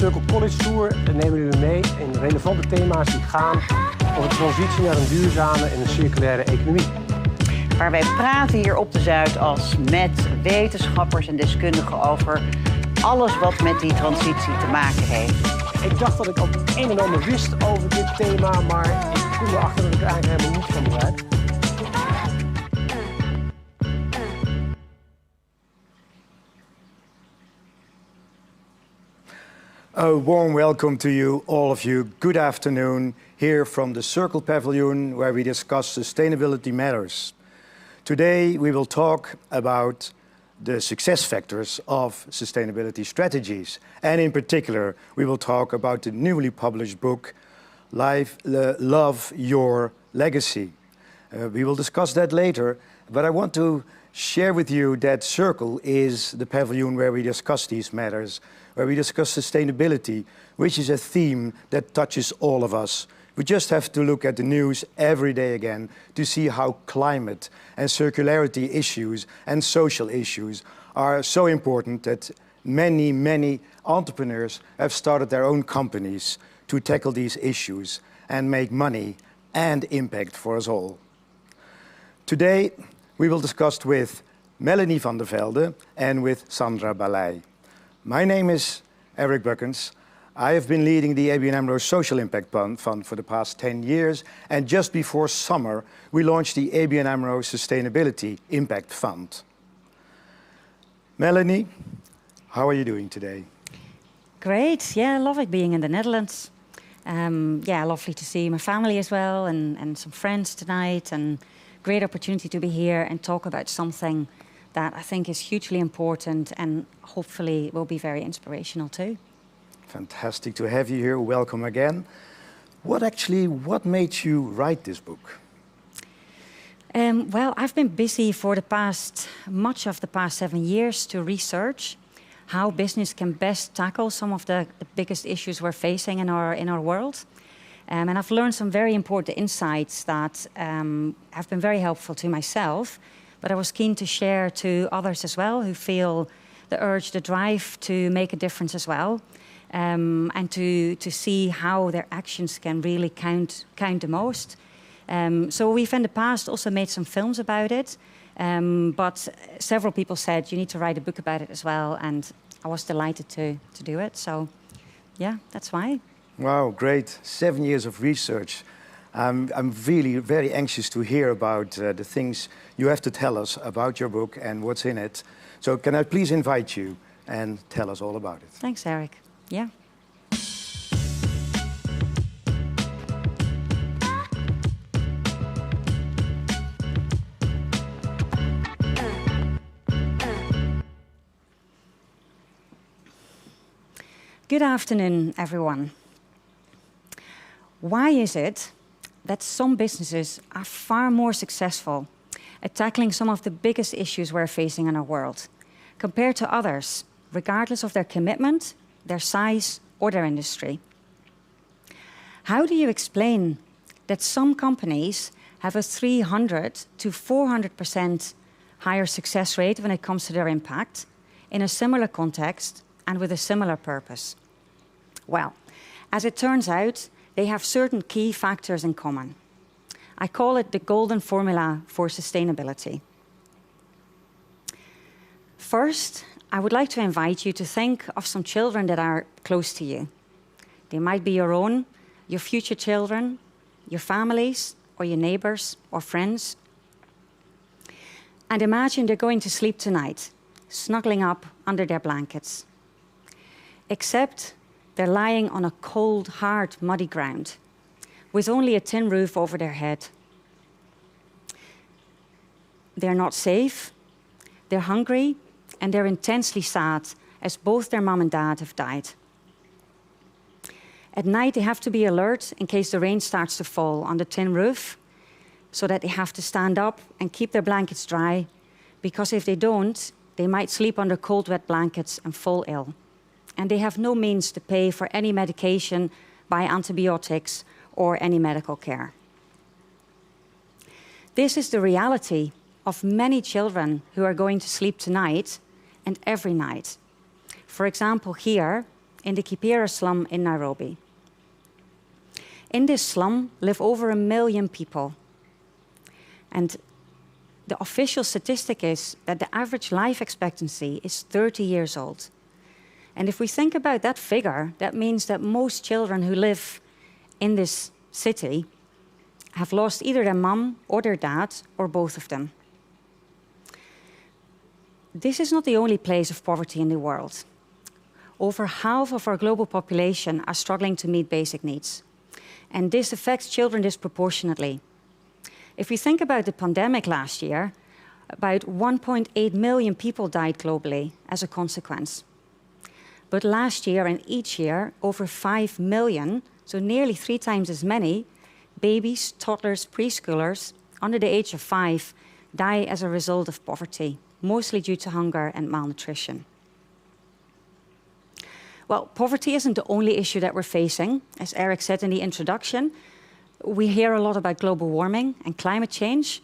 CIRCL College Tour nemen we u mee in relevante thema's die gaan over de transitie naar een duurzame en een circulaire economie. Maar wij praten hier op de Zuidas met wetenschappers en deskundigen over alles wat met die transitie te maken heeft. Ik dacht dat ik al het een en ander wist over dit thema, maar ik kom erachter dat ik er eigenlijk helemaal niets van begrijp. A warm welcome to you, all of you. Good afternoon, here from the CIRCL Pavilion, where we discuss sustainability matters. Today we will talk about the success factors of sustainability strategies. And in particular, we will talk about the newly published book, Love Your Legacy. We will discuss that later, but I want to share with you that CIRCL is the pavilion where we discuss these matters, where we discuss sustainability, which is a theme that touches all of us. We just have to look at the news every day again to see how climate and circularity issues and social issues are so important that many entrepreneurs have started their own companies to tackle these issues and make money and impact for us all. Today, we will discuss with Melanie van der Velde and with Sandra Balij. My name is Eric Buckens. I have been leading the ABN AMRO Social Impact Fund for the past 10 years, and just before summer, we launched the ABN AMRO Sustainability Impact Fund. Melanie, how are you doing today? Great, yeah, I love it being in the Netherlands. Yeah, lovely to see my family as well and some friends tonight, and great opportunity to be here and talk about something that I think is hugely important and hopefully will be very inspirational too. Fantastic to have you here. Welcome again. What made you write this book? Well, I've been busy for much of the past 7 years to research how business can best tackle some of the biggest issues we're facing in our world. And I've learned some very important insights that have been very helpful to myself, but I was keen to share to others as well who feel the urge, the drive to make a difference as well, and to see how their actions can really count the most. So we've in the past also made some films about it, but several people said you need to write a book about it as well, and I was delighted to do it. So yeah, that's why. Wow, great. 7 years of research. I'm really very anxious to hear about the things you have to tell us about your book and what's in it. So can I please invite you and tell us all about it? Thanks, Eric. Yeah. Good afternoon, everyone. Why is it that some businesses are far more successful at tackling some of the biggest issues we're facing in our world compared to others, regardless of their commitment, their size, or their industry? How do you explain that some companies have a 300 to 400% higher success rate when it comes to their impact in a similar context and with a similar purpose? Well, as it turns out, they have certain key factors in common. I call it the golden formula for sustainability. First, I would like to invite you to think of some children that are close to you. They might be your own, your future children, your families, or your neighbors or friends. And imagine they're going to sleep tonight, snuggling up under their blankets. Except they're lying on a cold, hard, muddy ground with only a tin roof over their head. They're not safe, they're hungry, and they're intensely sad as both their mom and dad have died. At night, they have to be alert in case the rain starts to fall on the tin roof, so that they have to stand up and keep their blankets dry, because if they don't, they might sleep under cold, wet blankets and fall ill. And they have no means to pay for any medication, buy antibiotics, or any medical care. This is the reality of many children who are going to sleep tonight and every night. For example, here in the Kibera slum in Nairobi. In this slum live over 1 million people. And the official statistic is that the average life expectancy is 30 years old. And if we think about that figure, that means that most children who live in this city have lost either their mum or their dad or both of them. This is not the only place of poverty in the world. Over half of our global population are struggling to meet basic needs. And this affects children disproportionately. If we think about the pandemic last year, about 1.8 million people died globally as a consequence. But last year and each year, over 5 million, so nearly 3 times as many, babies, toddlers, preschoolers under the age of 5 die as a result of poverty, mostly due to hunger and malnutrition. Well, poverty isn't the only issue that we're facing. As Eric said in the introduction, we hear a lot about global warming and climate change,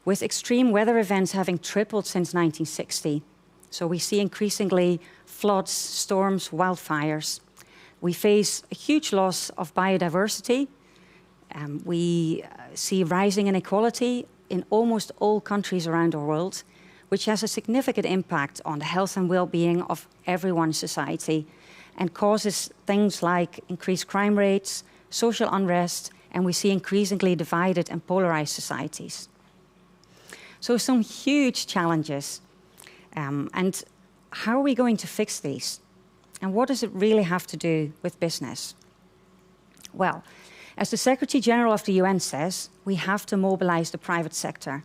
with extreme weather events having tripled since 1960. So we see increasingly floods, storms, wildfires. We face a huge loss of biodiversity. We see rising inequality in almost all countries around the world, which has a significant impact on the health and well-being of everyone in society and causes things like increased crime rates, social unrest, and we see increasingly divided and polarized societies. So some huge challenges. And how are we going to fix these? And what does it really have to do with business? Well, as the Secretary General of the UN says, we have to mobilize the private sector.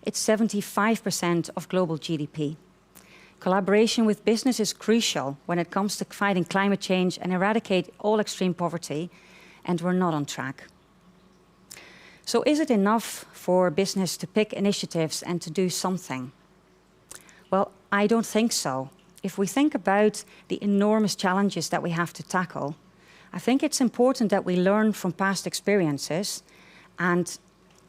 It's 75% of global GDP. Collaboration with business is crucial when it comes to fighting climate change and eradicate all extreme poverty, and we're not on track. So is it enough for business to pick initiatives and to do something? Well, I don't think so. If we think about the enormous challenges that we have to tackle, I think it's important that we learn from past experiences and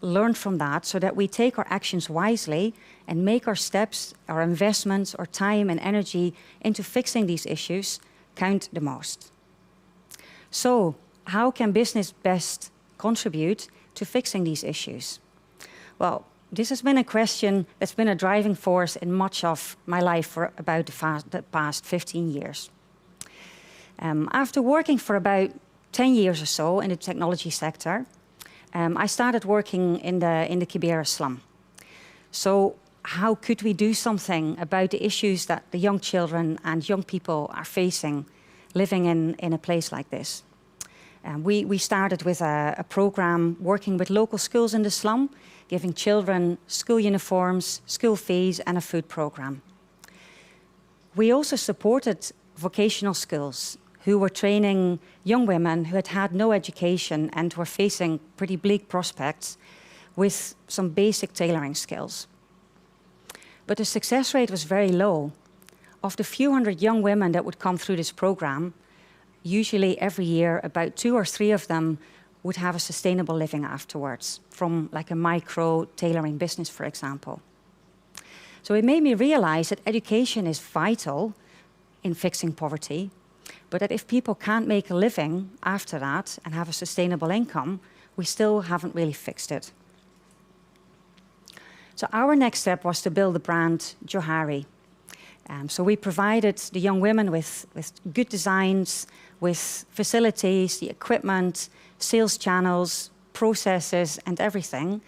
learn from that so that we take our actions wisely and make our steps, our investments, our time and energy into fixing these issues count the most. So, how can business best contribute to fixing these issues? Well, this has been a question that's been a driving force in much of my life for about the past 15 years. After working for about 10 years or so in the technology sector, I started working in the Kibera slum. So how could we do something about the issues that the young children and young people are facing living in a place like this? We started with a program working with local schools in the slum, giving children school uniforms, school fees, and a food program. We also supported vocational schools who were training young women who had had no education and were facing pretty bleak prospects with some basic tailoring skills. But the success rate was very low. Of the few hundred young women that would come through this program, usually every year about 2 or 3 of them would have a sustainable living afterwards, from like a micro tailoring business, for example. So it made me realize that education is vital in fixing poverty, but that if people can't make a living after that and have a sustainable income, we still haven't really fixed it. So our next step was to build the brand Johari. So we provided the young women with good designs, with facilities, the equipment, sales channels, processes, and everything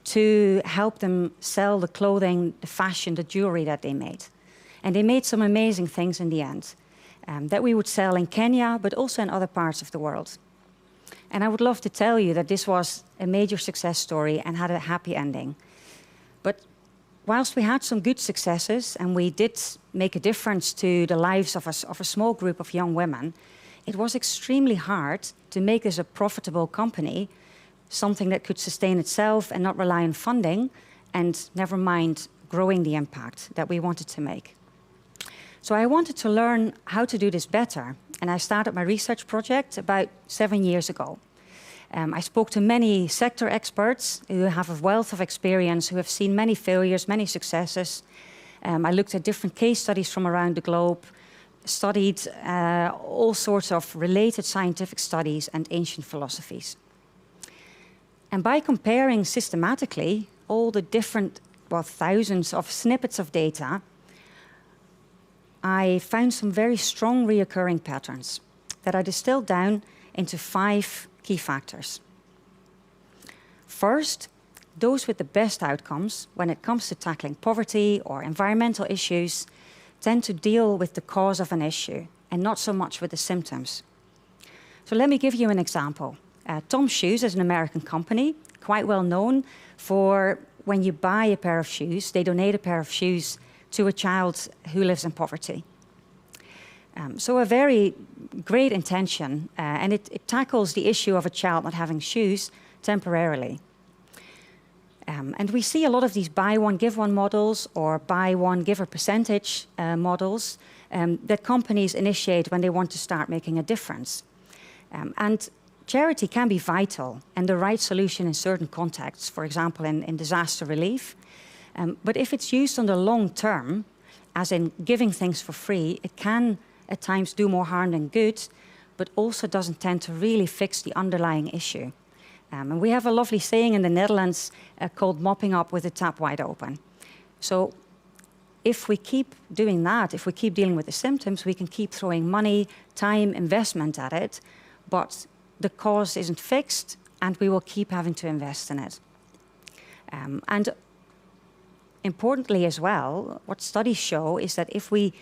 to help them sell the clothing, the fashion, the jewelry that they made. And they made some amazing things in the end that we would sell in Kenya, but also in other parts of the world. And I would love to tell you that this was a major success story and had a happy ending. But whilst we had some good successes and we did make a difference to the lives of a small group of young women, it was extremely hard to make this a profitable company, something that could sustain itself and not rely on funding, and never mind growing the impact that we wanted to make. So I wanted to learn how to do this better, and I started my research project about 7 years ago. I spoke to many sector experts who have a wealth of experience, who have seen many failures, many successes. I looked at different case studies from around the globe, studied all sorts of related scientific studies and ancient philosophies. And by comparing systematically all the different, well, thousands of snippets of data, I found some very strong reoccurring patterns that I distilled down into 5 key factors. First, those with the best outcomes when it comes to tackling poverty or environmental issues tend to deal with the cause of an issue and not so much with the symptoms. So let me give you an example. Tom's Shoes is an American company, quite well known for when you buy a pair of shoes, they donate a pair of shoes to a child who lives in poverty. So a very great intention, and it tackles the issue of a child not having shoes temporarily. And we see a lot of these buy one, give one models or buy one, give a percentage models that companies initiate when they want to start making a difference. And charity can be vital and the right solution in certain contexts, for example, in disaster relief. But if it's used on the long term, as in giving things for free, it can at times do more harm than good, but also doesn't tend to really fix the underlying issue. And we have a lovely saying in the Netherlands called mopping up with the tap wide open. So if we keep doing that, if we keep dealing with the symptoms, we can keep throwing money, time, investment at it, but the cause isn't fixed and we will keep having to invest in it. And importantly as well, what studies show is that if we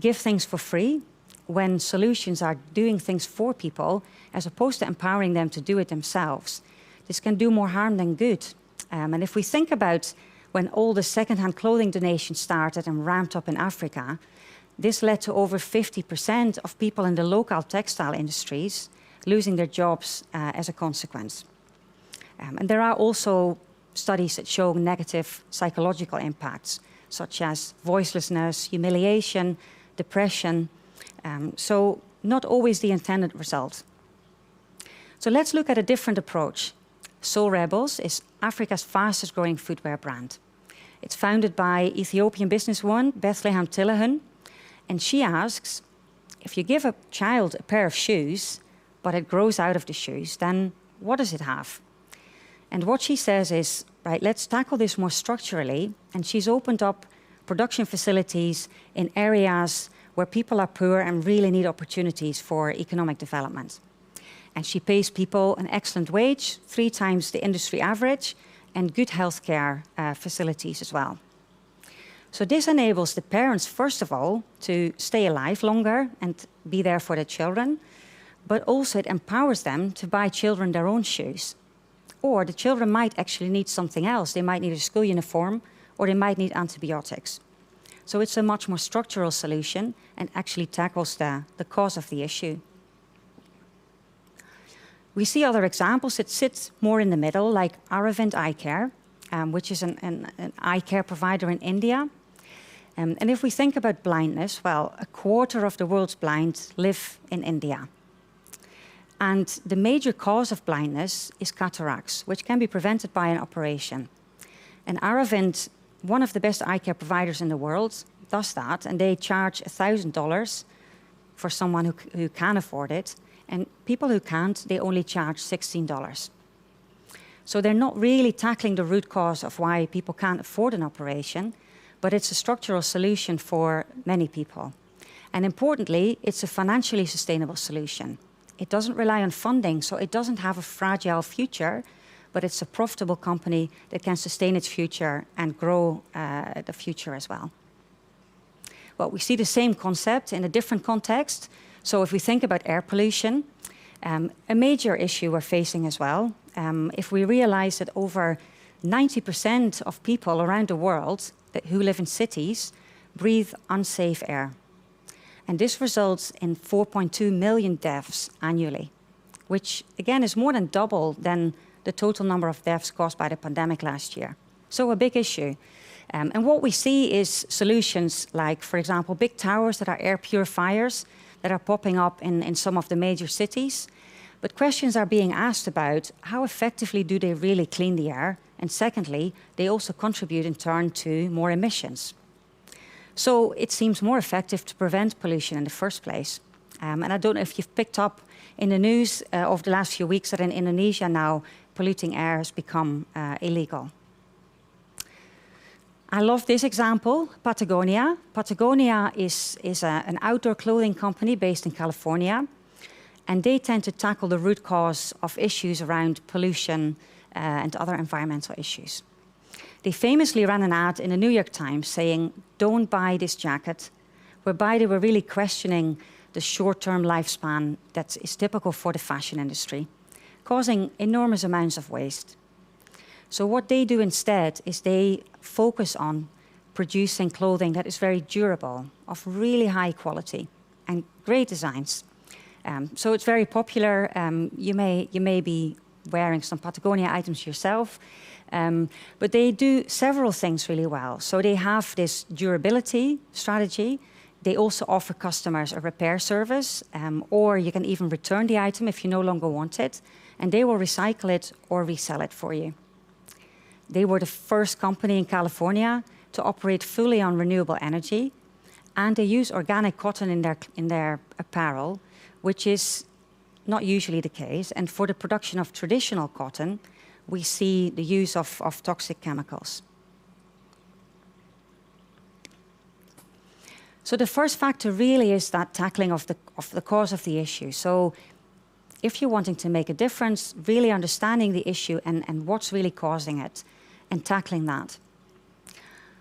give things for free, when solutions are doing things for people, as opposed to empowering them to do it themselves, this can do more harm than good. And if we think about when all the second-hand clothing donations started and ramped up in Africa, this led to over 50% of people in the local textile industries losing their jobs as a consequence. And there are also studies that show negative psychological impacts, such as voicelessness, humiliation, depression, so not always the intended result. So let's look at a different approach. Soul Rebels is Africa's fastest growing footwear brand. It's founded by Ethiopian businesswoman Bethlehem Tillehun, and she asks, if you give a child a pair of shoes, but it grows out of the shoes, then what does it have? And what she says is, right, let's tackle this more structurally, and she's opened up production facilities in areas where people are poor and really need opportunities for economic development. And she pays people an excellent wage, 3 times the industry average, and good healthcare facilities as well. So this enables the parents, first of all, to stay alive longer and be there for their children, but also it empowers them to buy children their own shoes. Or the children might actually need something else. They might need a school uniform, or they might need antibiotics. So it's a much more structural solution and actually tackles the cause of the issue. We see other examples that sit more in the middle, like Aravind Eye Care, which is an eye care provider in India. And if we think about blindness, well, 1/4 of the world's blind live in India. And the major cause of blindness is cataracts, which can be prevented by an operation. And Aravind, one of the best eye care providers in the world, does that, and they charge $1,000 for someone who can afford it. And people who can't, they only charge $16. So they're not really tackling the root cause of why people can't afford an operation, but it's a structural solution for many people. And importantly, it's a financially sustainable solution. It doesn't rely on funding, so it doesn't have a fragile future, but it's a profitable company that can sustain its future and grow the future as well. Well, we see the same concept in a different context. So if we think about air pollution, a major issue we're facing as well, if we realize that over 90% of people around the world who live in cities breathe unsafe air. And this results in 4.2 million deaths annually, which again is more than double than the total number of deaths caused by the pandemic last year. So a big issue. And what we see is solutions like, for example, big towers that are air purifiers that are popping up in some of the major cities. But questions are being asked about how effectively do they really clean the air? And secondly, they also contribute in turn to more emissions. So it seems more effective to prevent pollution in the first place. And I don't know if you've picked up in the news over the last few weeks that in Indonesia now polluting air has become illegal. I love this example, Patagonia. Patagonia is an outdoor clothing company based in California, and they tend to tackle the root cause of issues around pollution and other environmental issues. They famously ran an ad in the New York Times saying, "Don't buy this jacket," whereby they were really questioning the short-term lifespan that is typical for the fashion industry, causing enormous amounts of waste. So what they do instead is they focus on producing clothing that is very durable, of really high quality, and great designs. So it's very popular. You may be wearing some Patagonia items yourself, but they do several things really well. So they have this durability strategy. They also offer customers a repair service, or you can even return the item if you no longer want it, and they will recycle it or resell it for you. They were the first company in California to operate fully on renewable energy, and they use organic cotton in their apparel, which is not usually the case. And for the production of traditional cotton, we see the use of toxic chemicals. So the first factor really is that tackling of the cause of the issue. So if you're wanting to make a difference, really understanding the issue and what's really causing it and tackling that.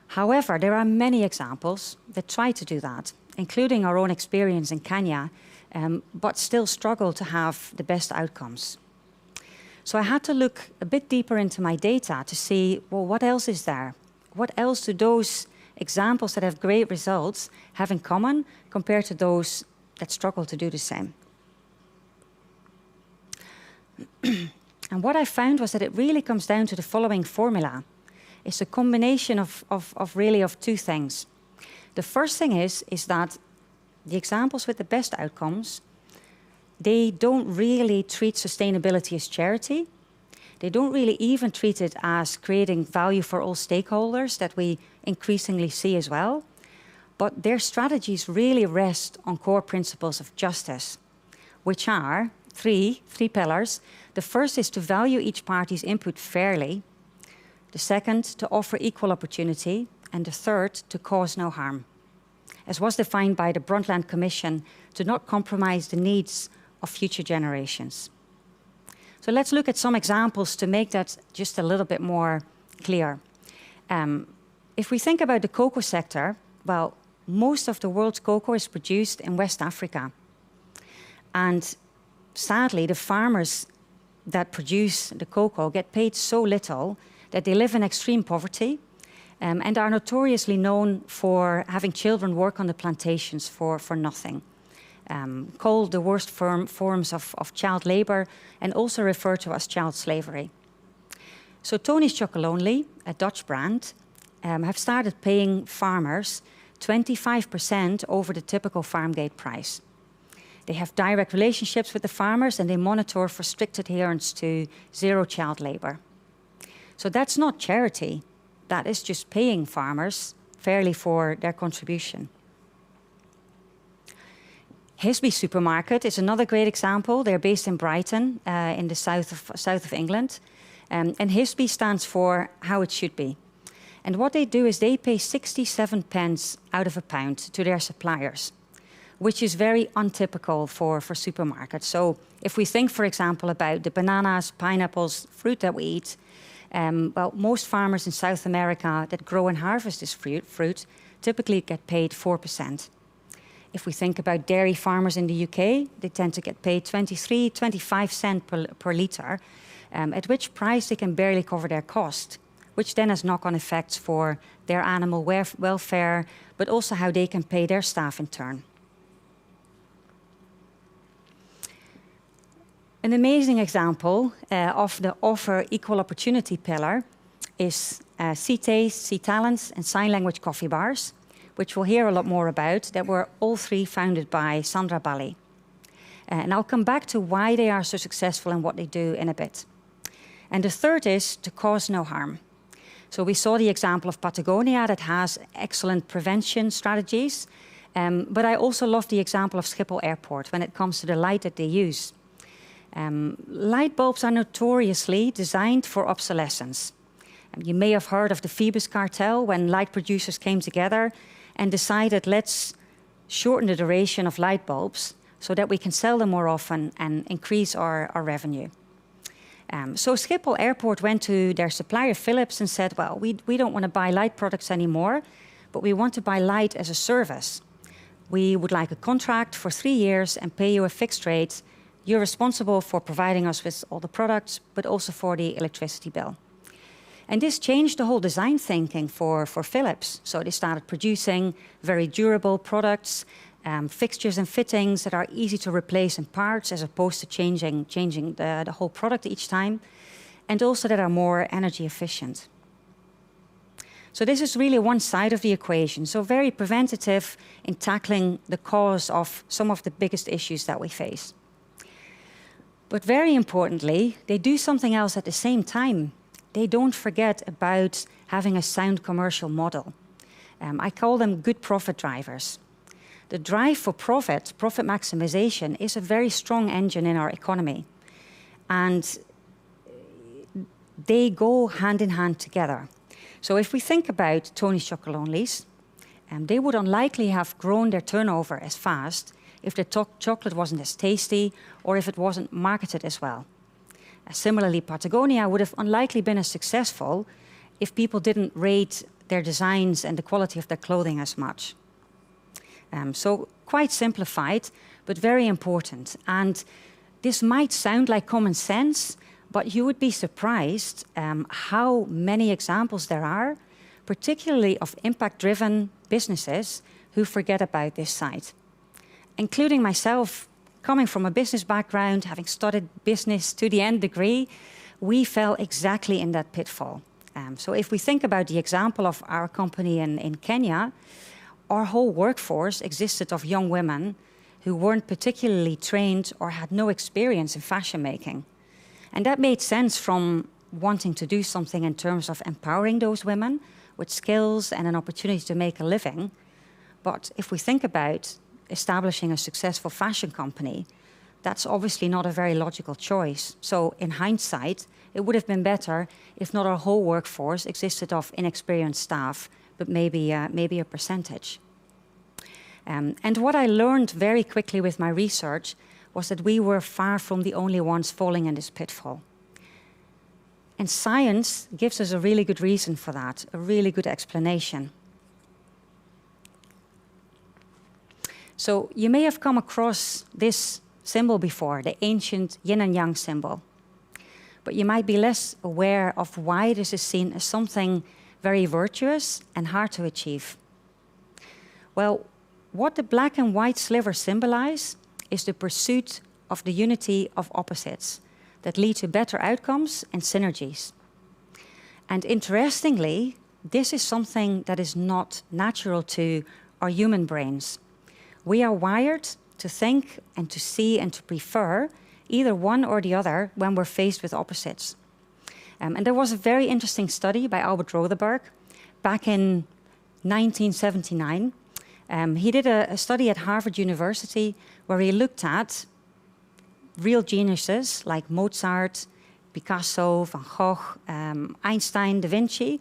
However, there are many examples that try to do that, including our own experience in Kenya, but still struggle to have the best outcomes. So I had to look a bit deeper into my data to see, well, what else is there? What else do those examples that have great results have in common compared to those that struggle to do the same? And what I found was that it really comes down to the following formula. It's a combination of two things. The first thing is that the examples with the best outcomes, they don't really treat sustainability as charity. They don't really even treat it as creating value for all stakeholders that we increasingly see as well. But their strategies really rest on core principles of justice, which are three pillars. The first is to value each party's input fairly. The second, to offer equal opportunity. And the third, to cause no harm, as was defined by the Brundtland Commission, to not compromise the needs of future generations. So let's look at some examples to make that just a little bit more clear. If we think about the cocoa sector, well, most of the world's cocoa is produced in West Africa. And sadly, the farmers that produce the cocoa get paid so little that they live in extreme poverty and are notoriously known for having children work on the plantations for nothing. Called the worst forms of child labor and also referred to as child slavery. So Tony's Chocolonely, a Dutch brand, have started paying farmers 25% over the typical farm gate price. They have direct relationships with the farmers and they monitor for strict adherence to zero child labor. So that's not charity, that is just paying farmers fairly for their contribution. Hisby Supermarket is another great example. They're based in Brighton, in the south of England. And Hisby stands for how it should be. And what they do is they pay 67 pence out of a pound to their suppliers, which is very untypical for supermarkets. So if we think, for example, about the bananas, pineapples, fruit that we eat, well, most farmers in South America that grow and harvest this fruit typically get paid 4%. If we think about dairy farmers in the UK, they tend to get paid 25 cents per litre, at which price they can barely cover their cost, which then has knock-on effects for their animal welfare, but also how they can pay their staff in turn. An amazing example of the offer equal opportunity pillar is C-Taste, C-Talents, and Sign Language coffee bars, which we'll hear a lot more about, that were all three founded by Sandra Bali. And I'll come back to why they are so successful and what they do in a bit. And the third is to cause no harm. So we saw the example of Patagonia that has excellent prevention strategies, but I also love the example of Schiphol Airport when it comes to the light that they use. Light bulbs are notoriously designed for obsolescence. You may have heard of the Phoebus cartel when light producers came together and decided, let's shorten the duration of light bulbs so that we can sell them more often and increase our revenue. So Schiphol Airport went to their supplier Philips and said, well, we don't want to buy light products anymore, but we want to buy light as a service. We would like a contract for 3 years and pay you a fixed rate. You're responsible for providing us with all the products, but also for the electricity bill. And this changed the whole design thinking for Philips. So they started producing very durable products, fixtures and fittings that are easy to replace in parts as opposed to changing the whole product each time, and also that are more energy efficient. So this is really one side of the equation. So very preventative in tackling the cause of some of the biggest issues that we face. But very importantly, they do something else at the same time. They don't forget about having a sound commercial model. I call them good profit drivers. The drive for profit maximization, is a very strong engine in our economy. And they go hand in hand together. So if we think about Tony's Chocolonelys, they would unlikely have grown their turnover as fast if the chocolate wasn't as tasty or if it wasn't marketed as well. Similarly, Patagonia would have unlikely been as successful if people didn't rate their designs and the quality of their clothing as much. So quite simplified, but very important. And this might sound like common sense, but you would be surprised how many examples there are, particularly of impact-driven businesses who forget about this side. Including myself, coming from a business background, having studied business to the end degree, we fell exactly in that pitfall. So if we think about the example of our company in Kenya, our whole workforce existed of young women who weren't particularly trained or had no experience in fashion making. And that made sense from wanting to do something in terms of empowering those women with skills and an opportunity to make a living. But if we think about establishing a successful fashion company, that's obviously not a very logical choice. So in hindsight, it would have been better if not our whole workforce existed of inexperienced staff, but maybe a percentage. And what I learned very quickly with my research was that we were far from the only ones falling in this pitfall. And science gives us a really good reason for that, a really good explanation. So you may have come across this symbol before, the ancient yin and yang symbol. But you might be less aware of why this is seen as something very virtuous and hard to achieve. Well, what the black and white sliver symbolize is the pursuit of the unity of opposites that lead to better outcomes and synergies. And interestingly, this is something that is not natural to our human brains. We are wired to think and to see and to prefer either one or the other when we're faced with opposites. And there was a very interesting study by Albert Rodeberg back in 1979. He did a study at Harvard University where he looked at real geniuses like Mozart, Picasso, Van Gogh, Einstein, Da Vinci,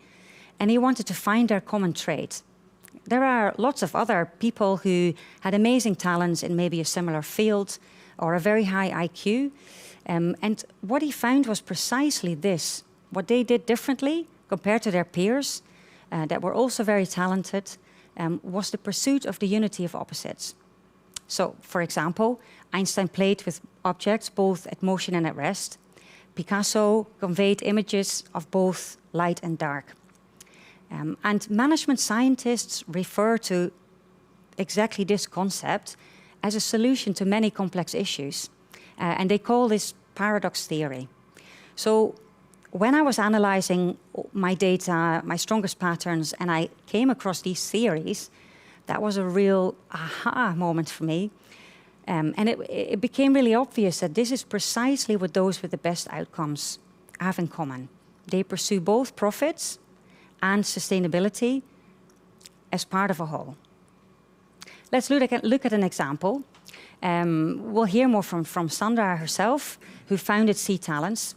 and he wanted to find their common trait. There are lots of other people who had amazing talents in maybe a similar field or a very high IQ. And what he found was precisely this. What they did differently compared to their peers that were also very talented was the pursuit of the unity of opposites. So, for example, Einstein played with objects both at motion and at rest. Picasso conveyed images of both light and dark. And management scientists refer to exactly this concept as a solution to many complex issues. And they call this paradox theory. So when I was analyzing my data, my strongest patterns, and I came across these theories, that was a real aha moment for me. And it became really obvious that this is precisely what those with the best outcomes have in common. They pursue both profits and sustainability as part of a whole. Let's look at an example. We'll hear more from Sandra herself, who founded Sea Talents,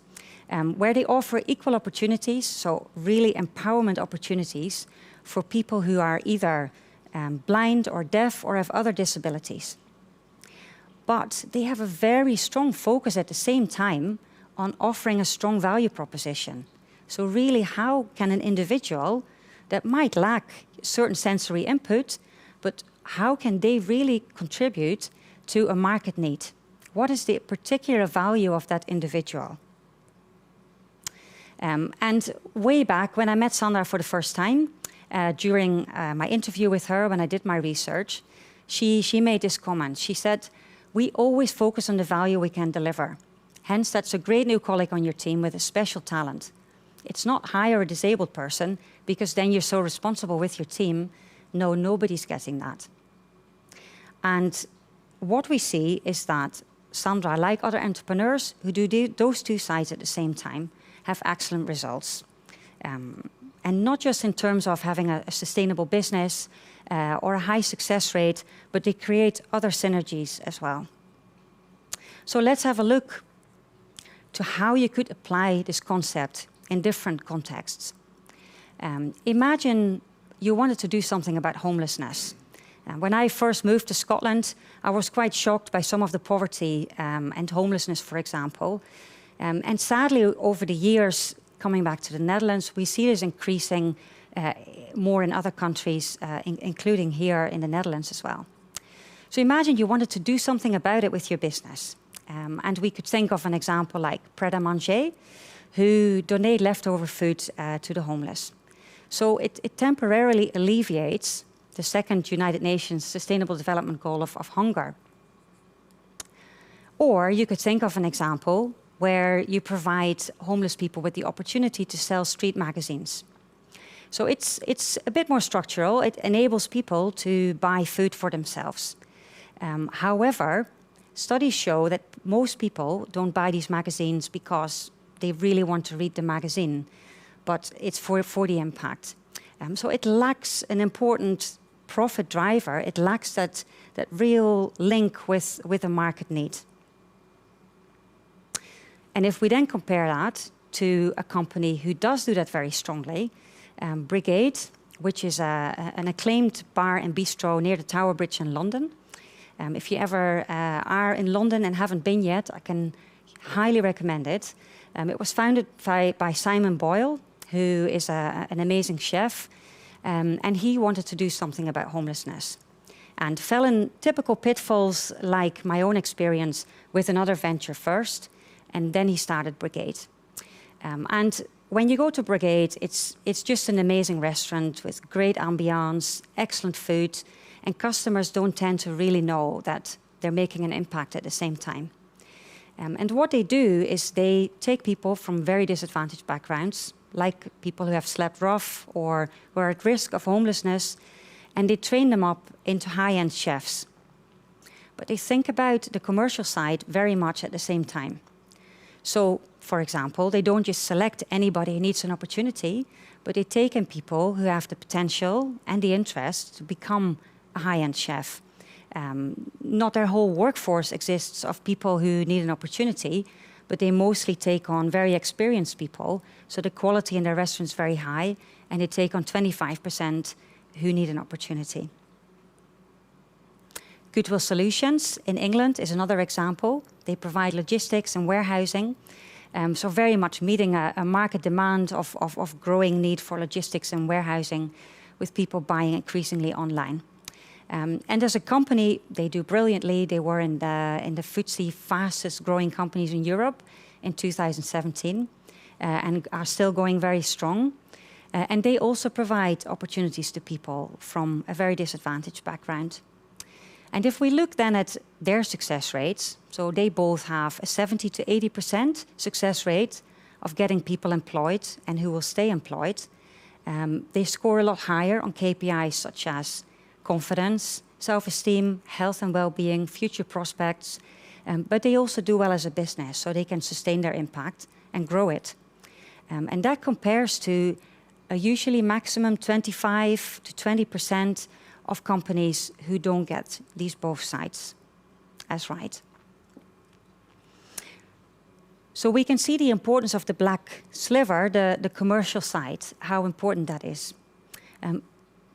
where they offer equal opportunities, so really empowerment opportunities for people who are either blind or deaf or have other disabilities. But they have a very strong focus at the same time on offering a strong value proposition. So really, how can an individual that might lack certain sensory input, but how can they really contribute to a market need? What is the particular value of that individual? And way back when I met Sandra for the first time, during my interview with her, when I did my research, she made this comment. She said, "We always focus on the value we can deliver. Hence, that's a great new colleague on your team with a special talent. It's not hire a disabled person because then you're so responsible with your team. No, nobody's getting that." And what we see is that Sandra, like other entrepreneurs who do those two sides at the same time, have excellent results. And not just in terms of having a sustainable business or a high success rate, but they create other synergies as well. So let's have a look to how you could apply this concept in different contexts. Imagine you wanted to do something about homelessness. When I first moved to Scotland, I was quite shocked by some of the poverty and homelessness, for example. And sadly, over the years, coming back to the Netherlands, we see this increasing more in other countries, including here in the Netherlands as well. So imagine you wanted to do something about it with your business. And we could think of an example like Pret a Manger, who donate leftover food to the homeless. So it temporarily alleviates the second United Nations Sustainable Development Goal of hunger. Or you could think of an example where you provide homeless people with the opportunity to sell street magazines. So it's a bit more structural. It enables people to buy food for themselves. However, studies show that most people don't buy these magazines because they really want to read the magazine, but it's for the impact. So it lacks an important profit driver. It lacks that real link with a market need. And if we then compare that to a company who does do that very strongly, Brigade, which is an acclaimed bar and bistro near the Tower Bridge in London. If you ever are in London and haven't been yet, I can highly recommend it. It was founded by Simon Boyle, who is an amazing chef, and he wanted to do something about homelessness and fell in typical pitfalls like my own experience with another venture first, and then he started Brigade. And when you go to Brigade, it's just an amazing restaurant with great ambiance, excellent food, and customers don't tend to really know that they're making an impact at the same time. And what they do is they take people from very disadvantaged backgrounds, like people who have slept rough or who are at risk of homelessness, and they train them up into high-end chefs. But they think about the commercial side very much at the same time. So, for example, they don't just select anybody who needs an opportunity, but they take in people who have the potential and the interest to become a high-end chef. Not their whole workforce exists of people who need an opportunity, but they mostly take on very experienced people, so the quality in their restaurants is very high, and they take on 25% who need an opportunity. Goodwill Solutions in England is another example. They provide logistics and warehousing, so very much meeting a market demand of growing need for logistics and warehousing, with people buying increasingly online. And as a company, they do brilliantly. They were in the FTSE fastest growing companies in Europe in 2017 and are still going very strong. And they also provide opportunities to people from a very disadvantaged background. And if we look then at their success rates, so they both have a 70 to 80% success rate of getting people employed and who will stay employed. They score a lot higher on KPIs such as confidence, self-esteem, health and well-being, future prospects, but they also do well as a business, so they can sustain their impact and grow it. And that compares to usually maximum 25 to 20% of companies who don't get these both sides as right. So we can see the importance of the black sliver, the commercial side, how important that is.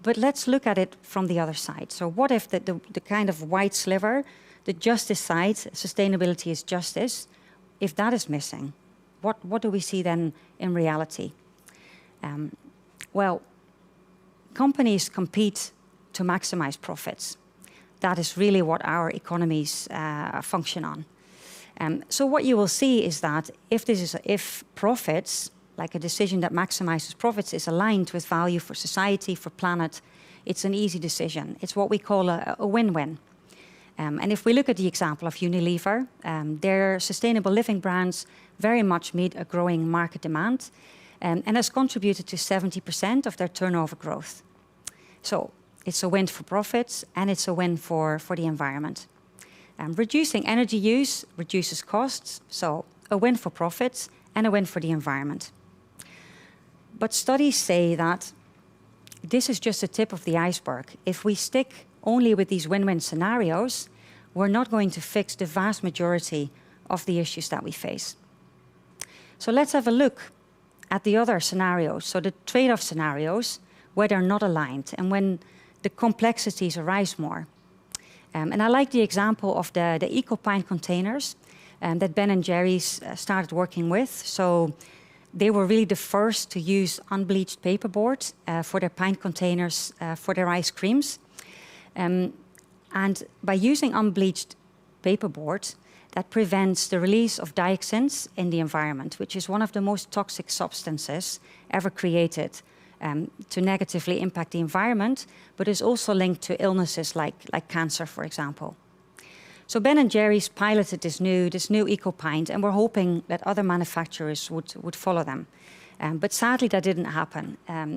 But let's look at it from the other side. So what if the kind of white sliver, the justice side, sustainability is justice, if that is missing? What do we see then in reality? Well, companies compete to maximize profits. That is really what our economies function on. So what you will see is that if profits, like a decision that maximizes profits, is aligned with value for society, for planet, it's an easy decision. It's what we call a win-win. And if we look at the example of Unilever, their sustainable living brands very much meet a growing market demand and has contributed to 70% of their turnover growth. So it's a win for profits and it's a win for the environment. Reducing energy use reduces costs, so a win for profits and a win for the environment. But studies say that this is just the tip of the iceberg. If we stick only with these win-win scenarios, we're not going to fix the vast majority of the issues that we face. So let's have a look at the other scenarios, so the trade-off scenarios where they're not aligned and when the complexities arise more. And I like the example of the eco-pint containers that Ben & Jerry's started working with. So they were really the first to use unbleached paperboard for their pint containers for their ice creams. And by using unbleached paperboard, that prevents the release of dioxins in the environment, which is one of the most toxic substances ever created to negatively impact the environment, but is also linked to illnesses like cancer, for example. So Ben & Jerry's piloted this new eco-pint, and we're hoping that other manufacturers would follow them. But sadly, that didn't happen.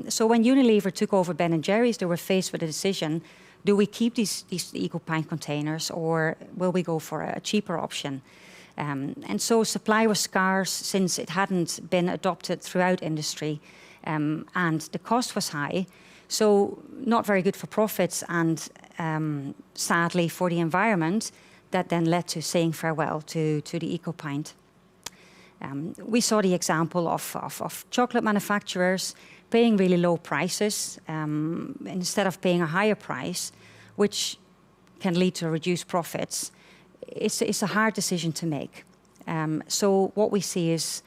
So when Unilever took over Ben & Jerry's, they were faced with a decision: do we keep these eco-pint containers, or will we go for a cheaper option? And so supply was scarce since it hadn't been adopted throughout industry, and the cost was high. So not very good for profits, and sadly for the environment, that then led to saying farewell to the eco-pint. We saw the example of chocolate manufacturers paying really low prices instead of paying a higher price, which can lead to reduced profits. It's a hard decision to make. So what we see is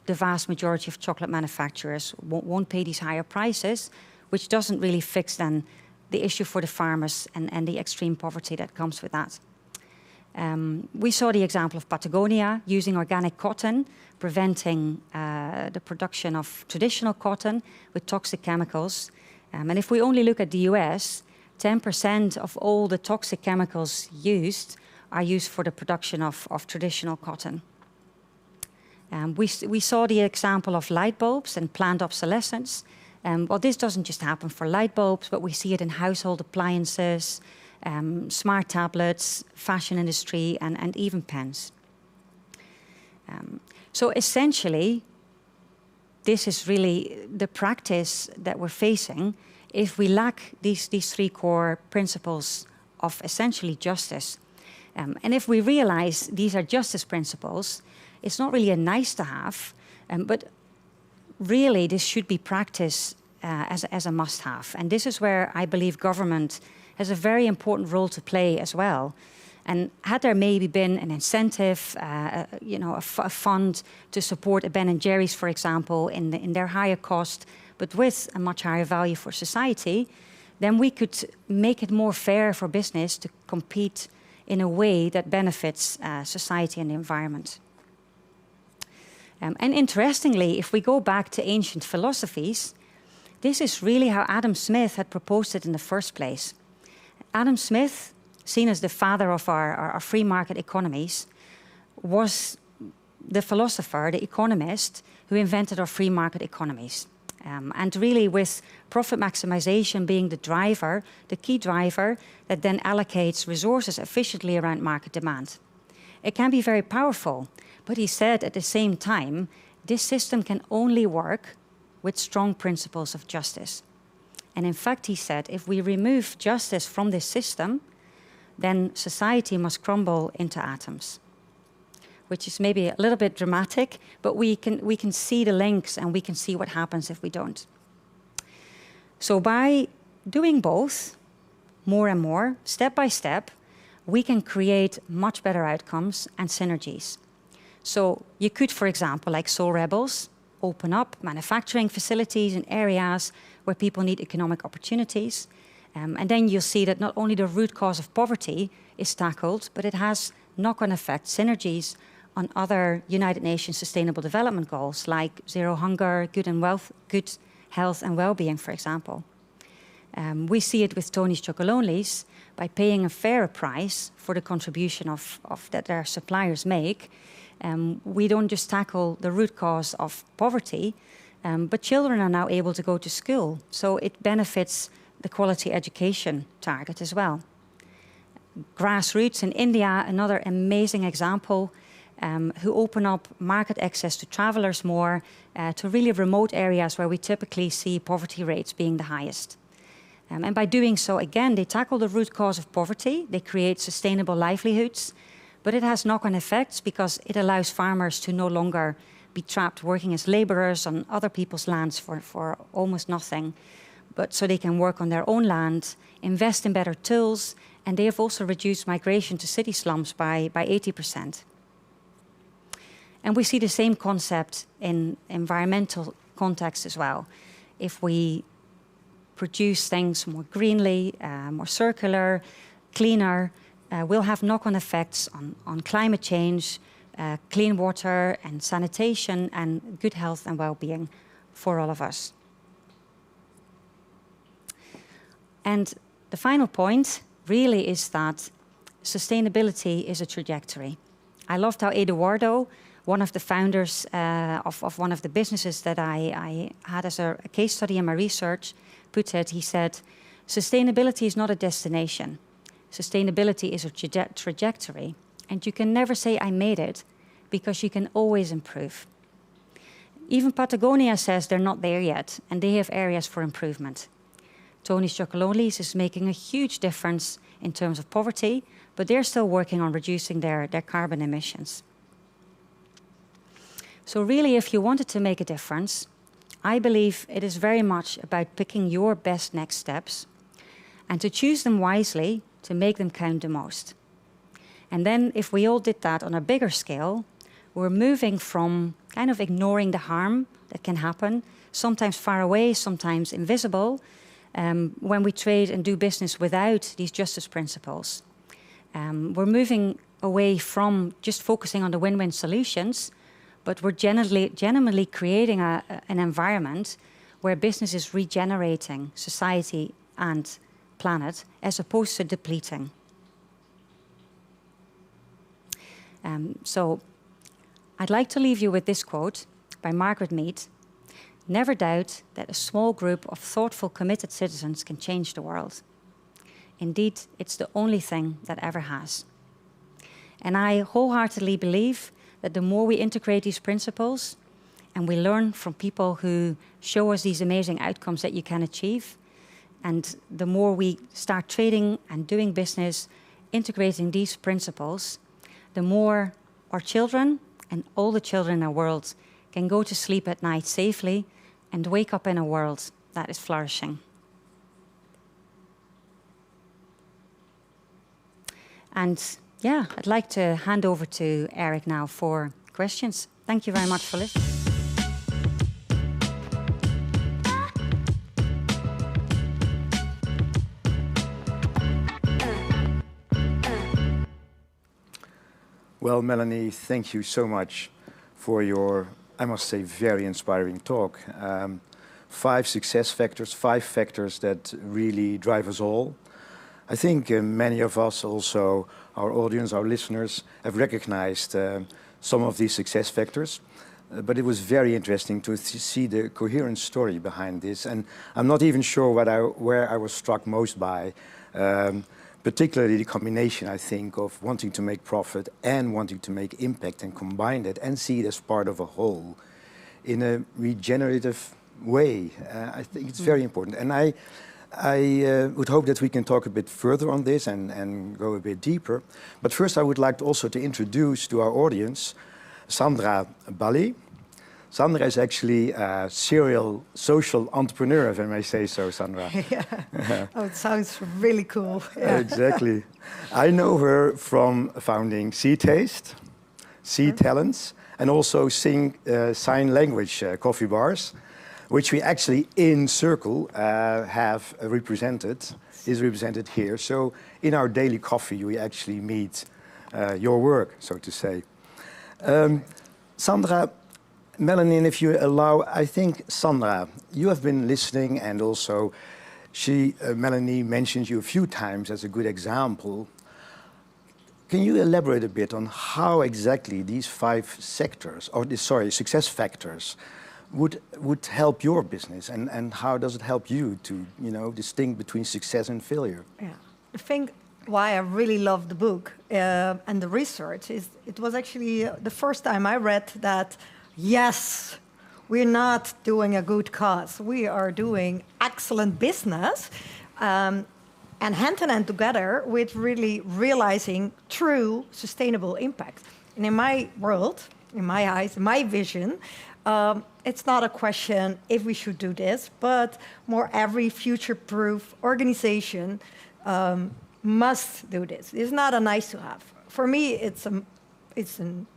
the vast majority of chocolate manufacturers won't pay these higher prices, which doesn't really fix then the issue for the farmers and the extreme poverty that comes with that. We saw the example of Patagonia using organic cotton, preventing the production of traditional cotton with toxic chemicals. And if we only look at the US, 10% of all the toxic chemicals used are used for the production of traditional cotton. We saw the example of light bulbs and planned obsolescence. Well, this doesn't just happen for light bulbs, but we see it in household appliances, smart tablets, fashion industry, and even pens. So essentially, this is really the practice that we're facing if we lack these three core principles of essentially justice. And if we realize these are justice principles, it's not really a nice to have, but really this should be practiced as a must have. And this is where I believe government has a very important role to play as well. And had there maybe been an incentive, a fund to support a Ben & Jerry's, for example, in their higher cost, but with a much higher value for society, then we could make it more fair for business to compete in a way that benefits society and the environment. And interestingly, if we go back to ancient philosophies, this is really how Adam Smith had proposed it in the first place. Adam Smith, seen as the father of our free market economies, was the philosopher, the economist, who invented our free market economies. And really with profit maximization being the driver, the key driver that then allocates resources efficiently around market demand. It can be very powerful, but he said at the same time, this system can only work with strong principles of justice. And in fact, he said, if we remove justice from this system, then society must crumble into atoms, which is maybe a little bit dramatic, but we can see the links and we can see what happens if we don't. So by doing both, more and more, step by step, we can create much better outcomes and synergies. So you could, for example, like Soul Rebels, open up manufacturing facilities in areas where people need economic opportunities. And then you'll see that not only the root cause of poverty is tackled, but it has knock-on effect synergies on other United Nations Sustainable Development Goals, like zero hunger, good health and well-being, for example. We see it with Tony's Chocolonely's by paying a fairer price for the contribution that their suppliers make. We don't just tackle the root cause of poverty, but children are now able to go to school, so it benefits the quality education target as well. Grassroots in India, another amazing example, who open up market access to travelers more, to really remote areas where we typically see poverty rates being the highest. And by doing so, again, they tackle the root cause of poverty, they create sustainable livelihoods, but it has knock-on effects because it allows farmers to no longer be trapped working as laborers on other people's lands for almost nothing, but so they can work on their own land, invest in better tools, and they have also reduced migration to city slums by 80%. And we see the same concept in environmental context as well. If we produce things more greenly, more circular, cleaner, we'll have knock-on effects on climate change, clean water and sanitation, and good health and well-being for all of us. And the final point really is that sustainability is a trajectory. I loved how Eduardo, one of the founders of one of the businesses that I had as a case study in my research, put it. He said, sustainability is not a destination. Sustainability is a trajectory. And you can never say, I made it, because you can always improve. Even Patagonia says they're not there yet, and they have areas for improvement. Tony's Chocolonely's is making a huge difference in terms of poverty, but they're still working on reducing their carbon emissions. So really, if you wanted to make a difference, I believe it is very much about picking your best next steps and to choose them wisely to make them count the most. And then if we all did that on a bigger scale, we're moving from kind of ignoring the harm that can happen, sometimes far away, sometimes invisible, when we trade and do business without these justice principles. We're moving away from just focusing on the win-win solutions, but we're genuinely creating an environment where business is regenerating society and planet as opposed to depleting. So I'd like to leave you with this quote by Margaret Mead. Never doubt that a small group of thoughtful, committed citizens can change the world. Indeed, it's the only thing that ever has. And I wholeheartedly believe that the more we integrate these principles and we learn from people who show us these amazing outcomes that you can achieve, and the more we start trading and doing business, integrating these principles, the more our children and all the children in our world can go to sleep at night safely and wake up in a world that is flourishing. And yeah, I'd like to hand over to Eric now for questions. Thank you very much for listening. Well, Melanie, thank you so much for your, I must say, very inspiring talk. 5 success factors, 5 factors that really drive us all. I think many of us also, our audience, our listeners, have recognized some of these success factors. But it was very interesting to see the coherent story behind this. And I'm not even sure where I was struck most by, particularly the combination, I think, of wanting to make profit and wanting to make impact and combine it and see it as part of a whole in a regenerative way. I think it's very important. And I would hope that we can talk a bit further on this and go a bit deeper. But first I would like also to introduce to our audience Sandra Bali. Sandra is actually a serial social entrepreneur, if I may say so, Sandra. Yeah. Oh, it sounds really cool. Yeah. Exactly. I know her from founding C-Taste, C-Talents, and also sign language coffee bars, which we actually in CIRCL have is represented here. So in our daily coffee, we actually meet your work, so to say. Sandra, Melanie, and if you allow, I think, Sandra, you have been listening, and also Melanie mentioned you a few times as a good example. Can you elaborate a bit on how exactly these 5 sectors, success factors, would help your business, and how does it help you to, distinguish between success and failure? Yeah, I think why I really love the book and the research is it was actually the first time I read that. Yes, we're not doing a good cause. We are doing excellent business and hand in hand together with really realizing true sustainable impact. And in my world, in my eyes, in my vision, it's not a question if we should do this, but more every future-proof organization must do this. It's not a nice to have. For me, it's a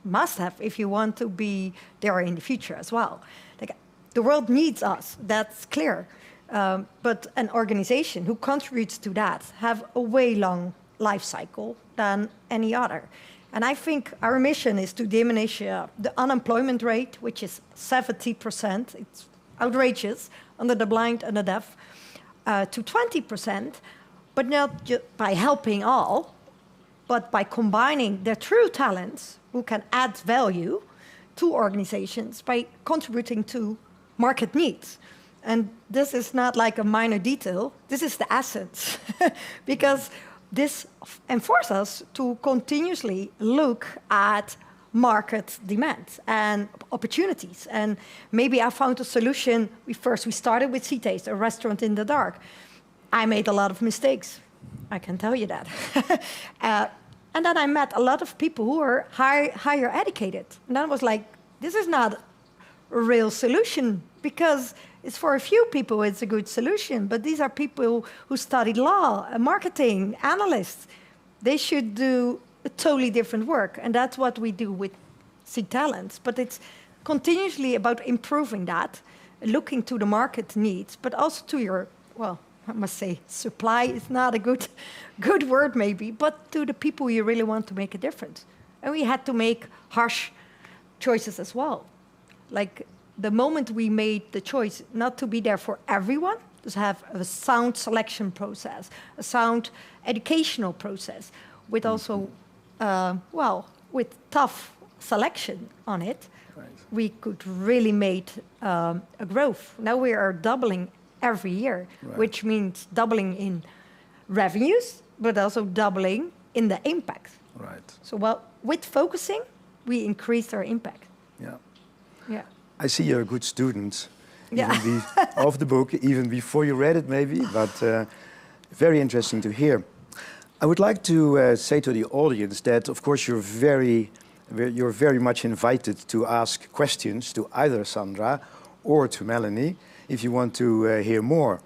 must-have if you want to be there in the future as well. Like, the world needs us, that's clear. But an organization who contributes to that have a way long life cycle than any other. And I think our mission is to diminish the unemployment rate, which is 70%. It's outrageous, under the blind and the deaf, to 20%, but not just by helping all, but by combining their true talents who can add value to organizations by contributing to market needs. And this is not like a minor detail, this is the essence. Because this enforces us to continuously look at market demands and opportunities. And maybe I found a solution. We started with C-Taste, a restaurant in the dark. I made a lot of mistakes. I can tell you that. And then I met a lot of people who were higher educated. And I was like, this is not a real solution, because it's for a few people it's a good solution. But these are people who studied law, marketing, analysts. They should do a totally different work. And that's what we do with C-Talents. But it's continuously about improving that, looking to the market needs, but also to your, well, I must say, supply is not a good word maybe, but to the people you really want to make a difference. And we had to make harsh choices as well. Like the moment we made the choice not to be there for everyone, to have a sound selection process, a sound educational process, with also, with tough selection on it, right, we could really make a growth. Now we are doubling every year, right, which means doubling in revenues, but also doubling in the impact. Right. So, with focusing, we increased our impact. Yeah. Yeah. I see you're a good student, yeah, of the book, even before you read it, maybe. But very interesting to hear. I would like to say to the audience that, of course, you're very much invited to ask questions to either Sandra or to Melanie, if you want to hear more.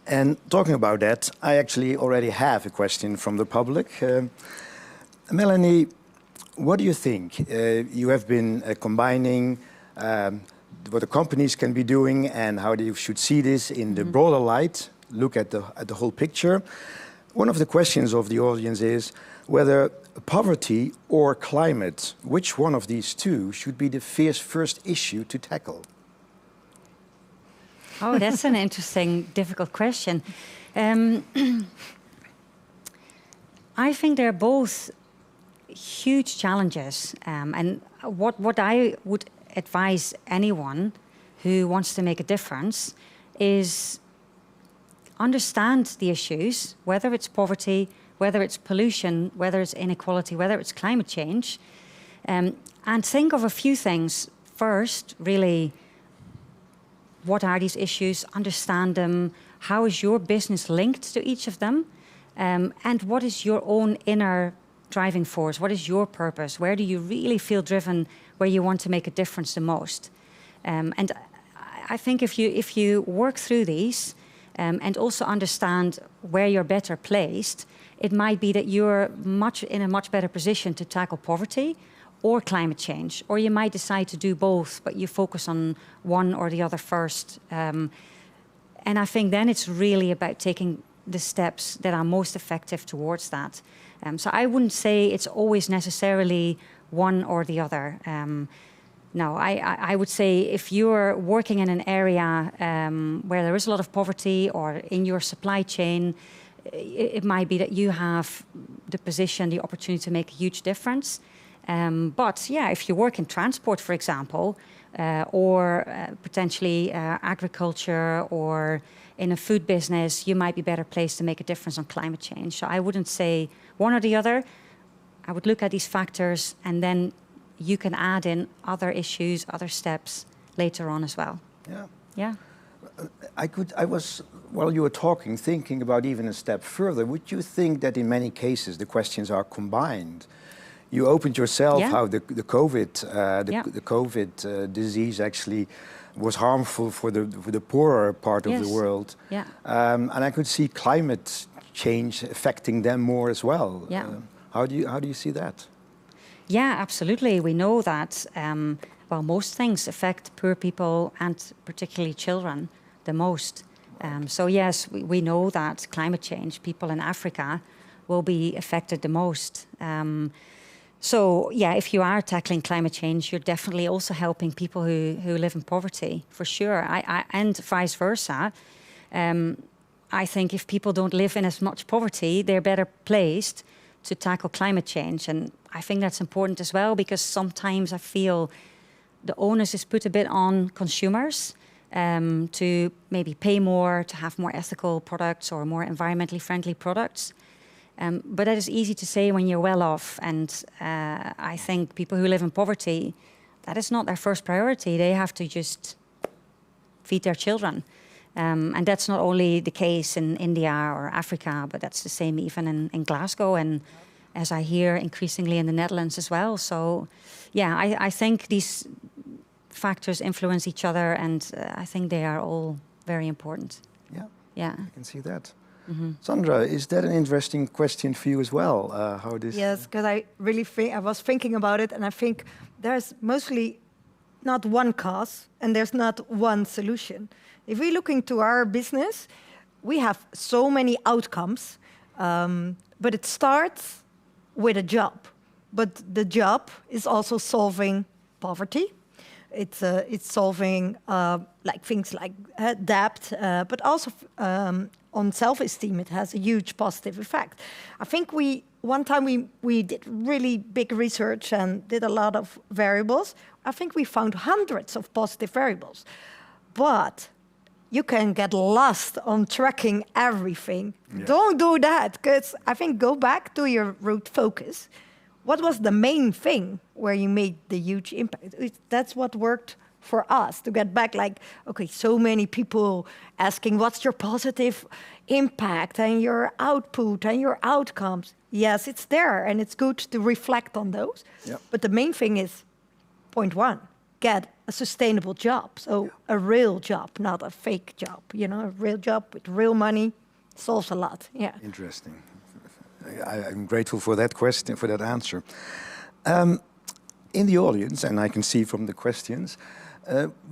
And talking about that, I actually already have a question from the public. Melanie, what do you think? You have been combining what the companies can be doing and how they should see this in the broader light, look at the whole picture. One of the questions of the audience is whether poverty or climate, which one of these two should be the first issue to tackle? Oh, that's an interesting, difficult question. I think they're both huge challenges. And what I would advise anyone who wants to make a difference is understand the issues, whether it's poverty, whether it's pollution, whether it's inequality, whether it's climate change, and think of a few things. First, really, what are these issues, understand them, how is your business linked to each of them, and what is your own inner driving force, what is your purpose, where do you really feel driven, where you want to make a difference the most. And I think if you work through these and also understand where you're better placed, it might be that you're in a much better position to tackle poverty or climate change, or you might decide to do both, but you focus on one or the other first. And I think then it's really about taking the steps that are most effective towards that. So I wouldn't say it's always necessarily one or the other. No, I would say if you're working in an area where there is a lot of poverty or in your supply chain, it might be that you have the position, the opportunity to make a huge difference. But yeah, if you work in transport, for example, or potentially agriculture or in a food business, you might be better placed to make a difference on climate change. So I wouldn't say one or the other. I would look at these factors and then you can add in other issues, other steps later on as well. Yeah. Yeah. I was, while you were talking, thinking about even a step further. Would you think that in many cases the questions are combined? You opened yourself how the COVID disease actually was harmful for the poorer part of the world. Yeah. And I could see climate change affecting them more as well. Yeah. How do you see that? Yeah, absolutely. We know that well, most things affect poor people and particularly children the most. So yes, we know that climate change, people in Africa will be affected the most. So yeah, if you are tackling climate change, you're definitely also helping people who live in poverty, for sure. And vice versa. I think if people don't live in as much poverty, they're better placed to tackle climate change. And I think that's important as well, because sometimes I feel the onus is put a bit on consumers to maybe pay more, to have more ethical products or more environmentally friendly products. But that is easy to say when you're well off. And I think people who live in poverty, that is not their first priority. They have to just feed their children. And that's not only the case in India or Africa, but that's the same even in Glasgow and, as I hear, increasingly in the Netherlands as well. So yeah, I think these factors influence each other, and I think they are all very important. Yeah, yeah. I can see that. Mm-hmm. Sandra, is that an interesting question for you as well? How this? Yes, because I really think I was thinking about it, and I think there's mostly not one cause and there's not one solution. If we look into our business, we have so many outcomes, but it starts with a job. But the job is also solving poverty. It's solving like things like debt, but also on self-esteem. It has a huge positive effect. I think one time we did really big research and did a lot of variables. I think we found hundreds of positive variables, but you can get lost on tracking everything. Yeah. Don't do that, because I think go back to your root focus. What was the main thing where you made the huge impact? That's what worked for us, to get back like, okay, so many people asking, what's your positive impact and your output and your outcomes? Yes, it's there, and it's good to reflect on those. Yep. But the main thing is, point one, get a sustainable job. So a real job, not a fake job. You know, a real job with real money solves a lot. Yeah. Interesting. I'm grateful for that question, for that answer. In the audience, and I can see from the questions,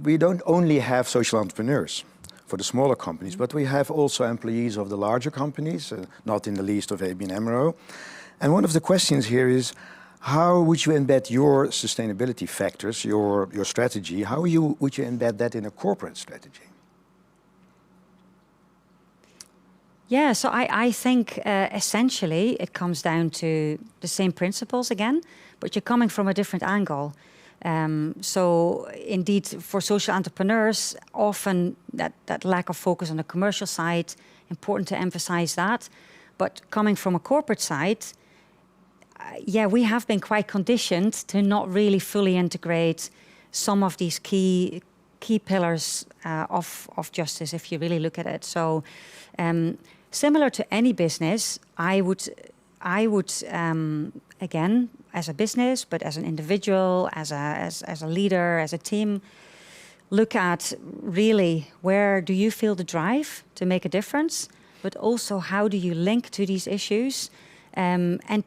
we don't only have social entrepreneurs for the smaller companies, but we have also employees of the larger companies, not in the least of ABN AMRO. And one of the questions here is, how would you embed your sustainability factors, your strategy, how would you embed that in a corporate strategy? Yeah, so I think essentially it comes down to the same principles again, but you're coming from a different angle. So indeed, for social entrepreneurs, often that lack of focus on the commercial side, important to emphasize that. But coming from a corporate side, yeah, we have been quite conditioned to not really fully integrate some of these key key pillars of justice if you really look at it. So similar to any business, I would again, as a business, but as an individual, as a leader, as a team, look at really where do you feel the drive to make a difference, but also how do you link to these issues, and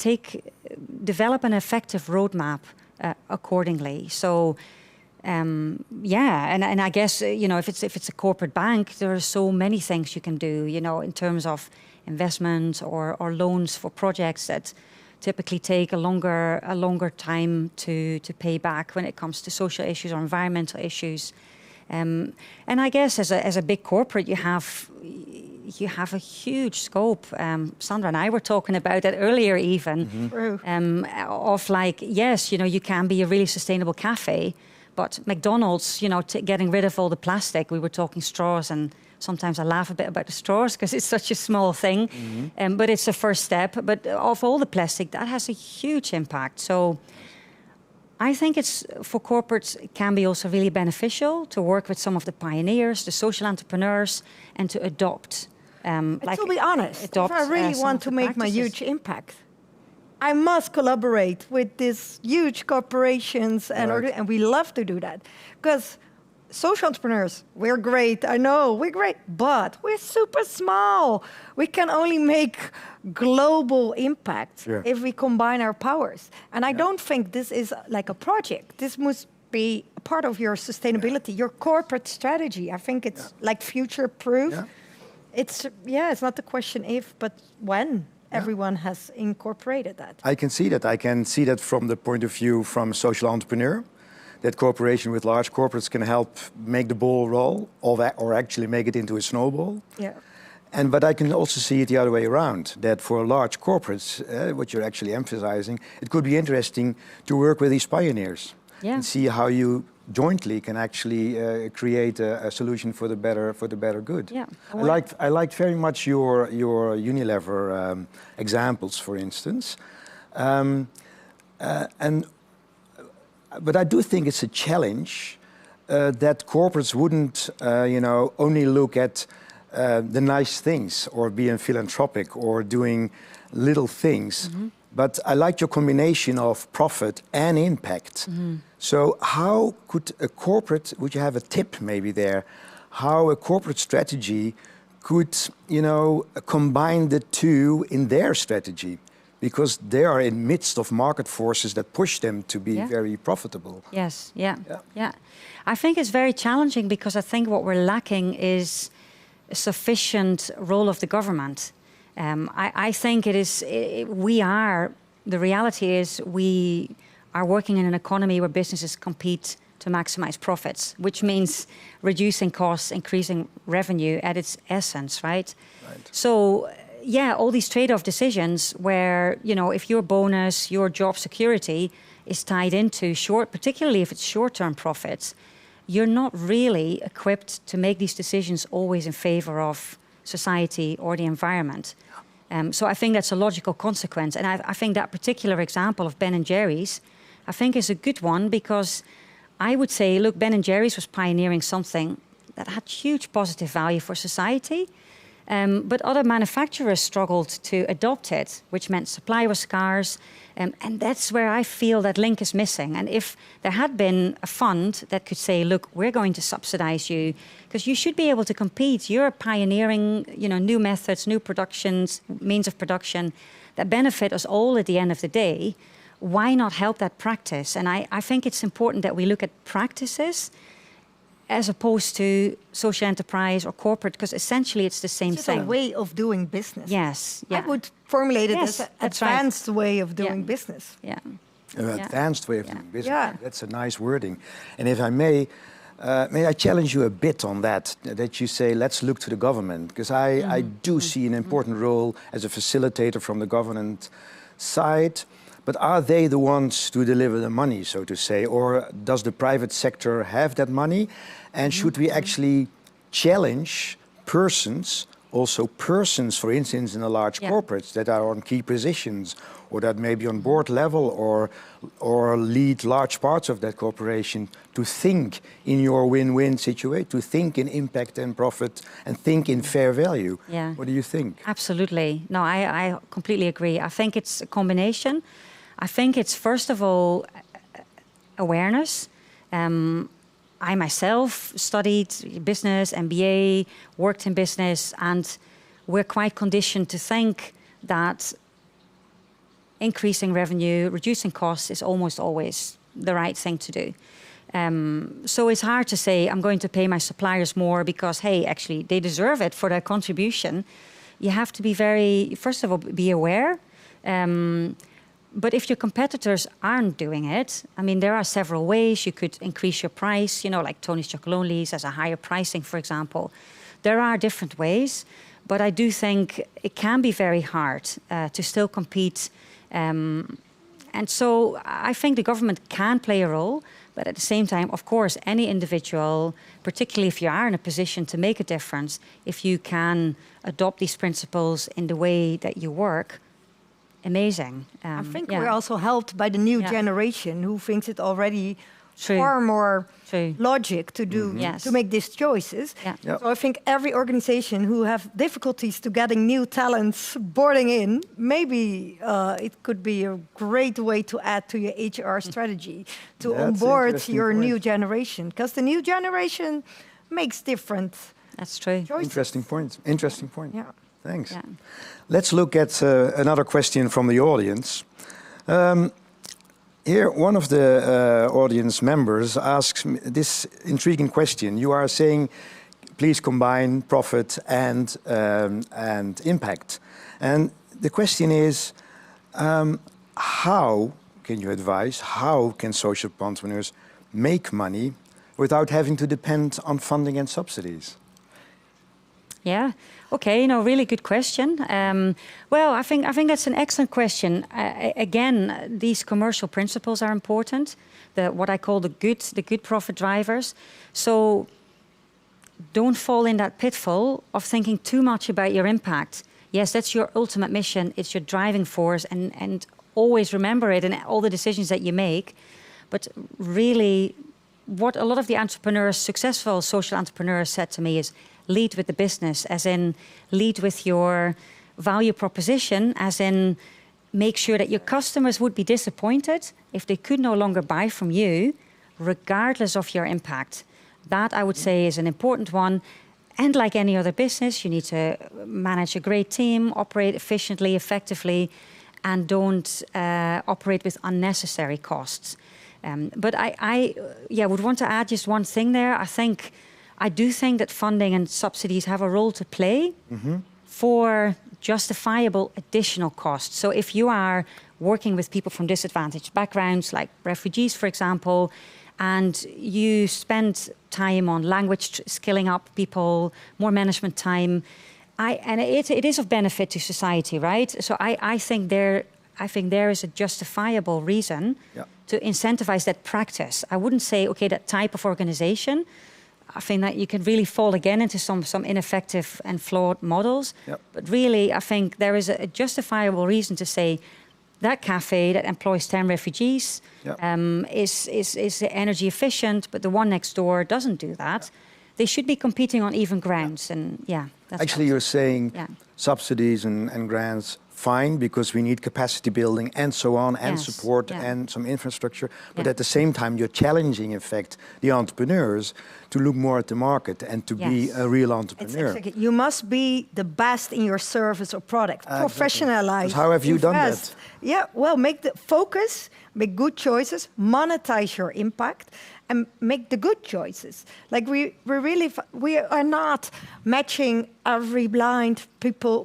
develop an effective roadmap accordingly. So and I guess if it's a corporate bank, there are so many things you can do, in terms of investment or loans for projects that typically take a longer time to pay back when it comes to social issues or environmental issues. And I guess as a big corporate, you have a huge scope. Sandra and I were talking about that earlier, even of like, yes, you can be a really sustainable cafe, but McDonald's, getting rid of all the plastic. We were talking straws, and sometimes I laugh a bit about the straws because it's such a small thing, but it's a first step. But of all the plastic, that has a huge impact. So I think it's for corporates, it can be also really beneficial to work with some of the pioneers, the social entrepreneurs, and to adopt. To be honest, if I really want to make my huge impact, I must collaborate with these huge corporations, and we love to do that. Because social entrepreneurs, we're great, I know, we're great, but we're super small. We can only make global impact if we combine our powers. And I don't think this is like a project. This must be a part of your sustainability, your corporate strategy. I think it's like future-proof. It's not the question if, but when. Everyone has incorporated that. I can see that. I can see that from the point of view from a social entrepreneur, that cooperation with large corporates can help make the ball roll or actually make it into a snowball. But I can also see it the other way around, that for large corporates, what you're actually emphasizing, it could be interesting to work with these pioneers and see how you jointly can actually create a solution for the better good. I liked very much your Unilever examples, for instance, but I do think it's a challenge that corporates wouldn't, only look at the nice things or being philanthropic or doing little things. But I like your combination of profit and impact. So how could a corporate, would you have a tip maybe there, how a corporate strategy could, combine the two in their strategy? Because they are in midst of market forces that push them to be very profitable. I think it's very challenging because I think what we're lacking is a sufficient role of the government. I think the reality is we are working in an economy where businesses compete to maximize profits, which means reducing costs, increasing revenue at its essence, right? So, all these trade-off decisions where, if your bonus, your job security is tied into particularly if it's short-term profits, you're not really equipped to make these decisions always in favor of society or the environment. So I think that's a logical consequence. And I think that particular example of Ben & Jerry's, I think is a good one because I would say, look, Ben & Jerry's was pioneering something that had huge positive value for society, but other manufacturers struggled to adopt it, which meant supply was scarce. And that's where I feel that link is missing. And if there had been a fund that could say, look, we're going to subsidize you, because you should be able to compete. You're pioneering, new methods, new productions, means of production that benefit us all at the end of the day. Why not help that practice? And I think it's important that we look at practices as opposed to social enterprise or corporate, because essentially it's the same thing. It's a way of doing business. I would formulate it as an advanced way of doing business. An advanced way of doing business. That's a nice wording. And if I may I challenge you a bit on that you say, let's look to the government, because I do see an important role as a facilitator from the government side. But are they the ones to deliver the money, so to say, or does the private sector have that money? And should we actually challenge persons also persons, for instance, in the large corporates that are on key positions or that may be on board level or lead large parts of that corporation to think in your win-win situation, to think in impact and profit and think in fair value. Yeah. What do you think? Absolutely. No, I completely agree. I think it's a combination. I think it's, first of all, awareness. I myself studied business, MBA, worked in business, and we're quite conditioned to think that increasing revenue, reducing costs is almost always the right thing to do. So it's hard to say, I'm going to pay my suppliers more because, hey, actually, they deserve it for their contribution. You have to be first of all, be aware. But if your competitors aren't doing it, I mean, there are several ways. You could increase your price, like Tony's Chocolonely's has a higher pricing, for example. There are different ways, but I do think it can be very hard to still compete. And so I think the government can play a role, but at the same time, of course, any individual, particularly if you are in a position to make a difference, if you can adopt these principles in the way that you work, amazing. I think we're also helped by the new generation who thinks it already far more logic to do to make these choices. So I think every organization who have difficulties to getting new talents boarding in, maybe it could be a great way to add to your HR strategy to onboard your new generation, because the new generation makes different. That's true. Choices. Interesting point. Interesting point. Yeah. Thanks. Yeah. Let's look at another question from the audience. Here, one of the audience members asks me this intriguing question. You are saying, please combine profit and impact. And the question is, how can you advise, how can social entrepreneurs make money without having to depend on funding and subsidies? Yeah. Okay. No, really good question. Well, I think that's an excellent question. Again, these commercial principles are important. What I call the good profit drivers. So don't fall in that pitfall of thinking too much about your impact. Yes, that's your ultimate mission. It's your driving force, and always remember it in all the decisions that you make. But really, what a lot of the entrepreneurs, successful social entrepreneurs, said to me is, lead with the business, as in lead with your value proposition, as in make sure that your customers would be disappointed if they could no longer buy from you, regardless of your impact. That, I would say, is an important one. And like any other business, you need to manage a great team, operate efficiently, effectively, and don't operate with unnecessary costs. But I would want to add just one thing there. I do think that funding and subsidies have a role to play for justifiable additional costs. So if you are working with people from disadvantaged backgrounds, like refugees, for example, and you spend time on language skilling up people, more management time, it is of benefit to society, right? So I think there is a justifiable reason to incentivize that practice. I wouldn't say, okay, that type of organization. I think that you can really fall again into some ineffective and flawed models. But really, I think there is a justifiable reason to say that cafe that employs 10 refugees is energy efficient, but the one next door doesn't do that. They should be competing on even grounds. And that's actually, you're saying subsidies and grants, fine, because we need capacity building and so on, and support and some infrastructure. But at the same time, you're challenging, in fact, the entrepreneurs to look more at the market and to be a real entrepreneur. Exactly. You must be the best in your service or product. Professionalize. Exactly. How have you done that? Yeah, well, make the focus, make good choices, monetize your impact, and make the good choices. Like we are not matching every blind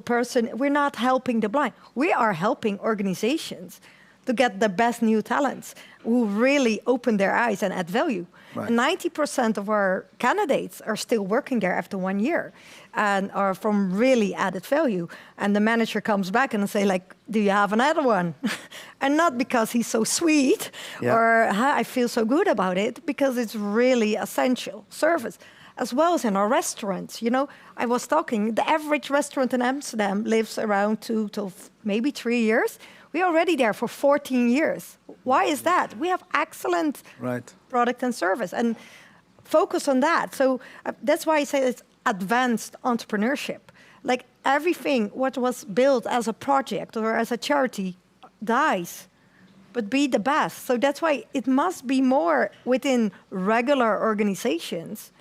person. We're not helping the blind. We are helping organizations to get the best new talents who really open their eyes and add value. Right. 90% of our candidates are still working there after 1 year and are from really added value. And the manager comes back and say, like, do you have another one? And not because he's so sweet or I feel so good about it, because it's really essential service. as well as in our restaurants. You know, I was talking, the average restaurant in Amsterdam lives around 2 to maybe 3 years. We're already there for 14 years. Why is that? We have excellent product and service, and focus on that. So that's why I say it's advanced entrepreneurship. Like everything what was built as a project or as a charity dies, but be the best. So that's why it must be more within regular organizations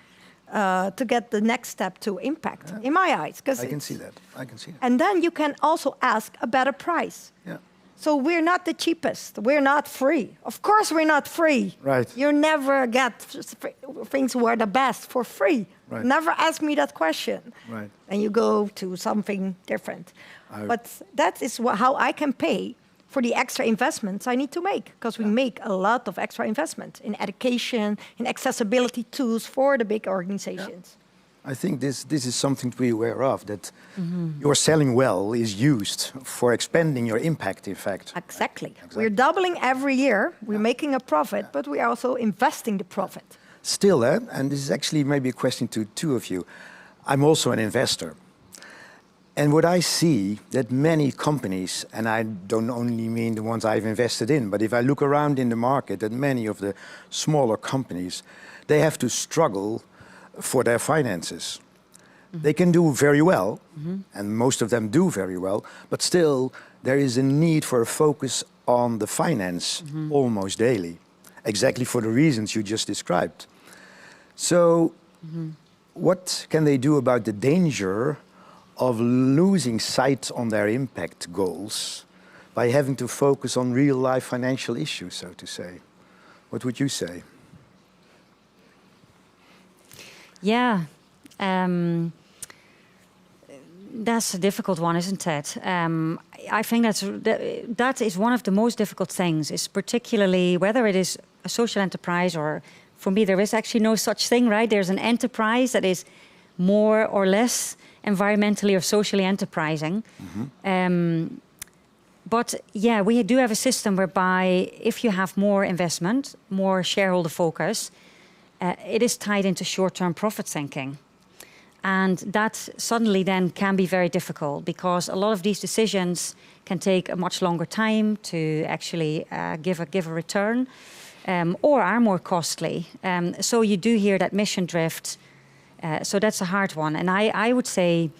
to get the next step to impact, in my eyes. I can see that. I can see that. And then you can also ask a better price. Yeah. So we're not the cheapest. We're not free. Of course we're not free. Right. You never get things who are the best for free. Right. Never ask me that question. Right. And you go to something different. But that is how I can pay for the extra investments I need to make, because we make a lot of extra investment in education, in accessibility tools for the big organizations. Yeah. I think this is something to be aware of, that your selling well is used for expanding your impact, in fact. Exactly. We're doubling every year. We're making a profit, but we're also investing the profit. Still, and this is actually maybe a question to two of you, I'm also an investor. And what I see that many companies, and I don't only mean the ones I've invested in, but if I look around in the market, that many of the smaller companies, they have to struggle for their finances. They can do very well, and most of them do very well, but still there is a need for a focus on the finance almost daily, exactly for the reasons you just described. So what can they do about the danger of losing sight on their impact goals by having to focus on real-life financial issues, so to say? What would you say? Yeah, that's a difficult one, isn't it? I think that is one of the most difficult things, is particularly whether it is a social enterprise or, for me, there is actually no such thing, right? There's an enterprise that is more or less environmentally or socially enterprising. But yeah, we do have a system whereby if you have more investment, more shareholder focus, it is tied into short-term profit thinking. And that suddenly then can be very difficult, because a lot of these decisions can take a much longer time to actually give a return, or are more costly. So you do hear that mission drift. So that's a hard one. And I would say,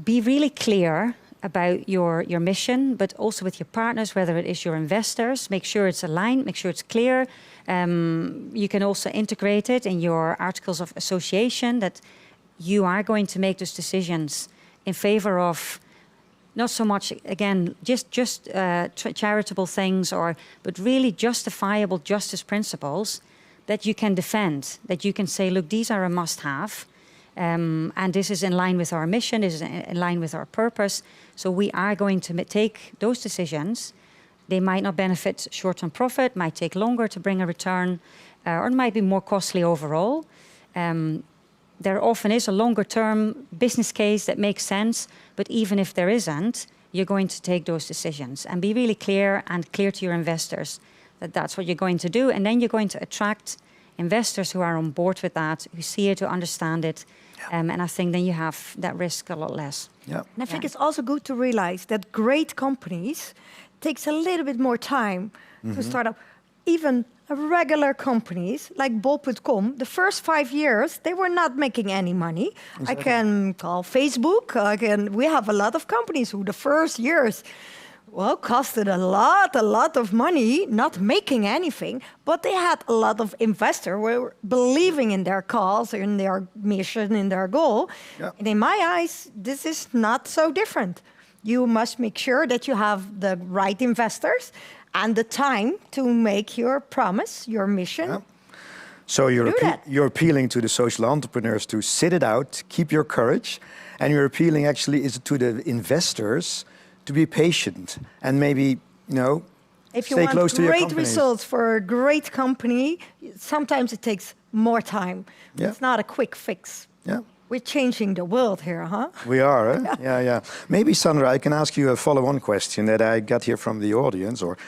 be really clear about your mission, but also with your partners, whether it is your investors. Make sure it's aligned, make sure it's clear. You can also integrate it in your articles of association, that you are going to make those decisions in favor of not so much, again, just charitable things, but really justifiable justice principles that you can defend, that you can say, look, these are a must-have, and this is in line with our mission, this is in line with our purpose, so we are going to take those decisions. They might not benefit short-term profit, might take longer to bring a return, or might be more costly overall. There often is a longer-term business case that makes sense, but even if there isn't, you're going to take those decisions. And be really clear to your investors that that's what you're going to do. And then you're going to attract investors who are on board with that, who see it, who understand it. And I think then you have that risk a lot less. Yeah. And I think it's also good to realize that great companies takes a little bit more time to start up. Even regular companies like bol.com, the first 5 years, they were not making any money. Exactly. I can call Facebook. We have a lot of companies who the first years, costed a lot of money, not making anything, but they had a lot of investors who were believing in their cause, in their mission, in their goal. Yeah. And in my eyes, this is not so different. You must make sure that you have the right investors and the time to make your promise, your mission. Yeah. So you're appealing to the social entrepreneurs to sit it out, keep your courage, and you're appealing actually to the investors to be patient and maybe, if you stay want close to your great companies. results for a great company, sometimes it takes more time. Yeah. It's not a quick fix. Yeah. We're changing the world here, huh? We are, eh? Yeah. Maybe, Sandra, I can ask you a follow-on question that I got here from the audience, or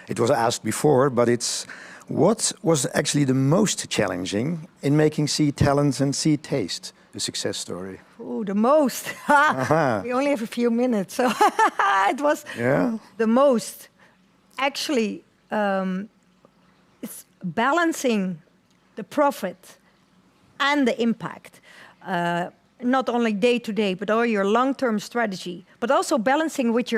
it was asked before, but it's, What was actually the most challenging in making Seed Talent and Seed Taste a success story? Oh, the most. We only have a few minutes, so it was the most. Actually, it's balancing the profit and the impact. Not only day to day, but all your long-term strategy, but also balancing with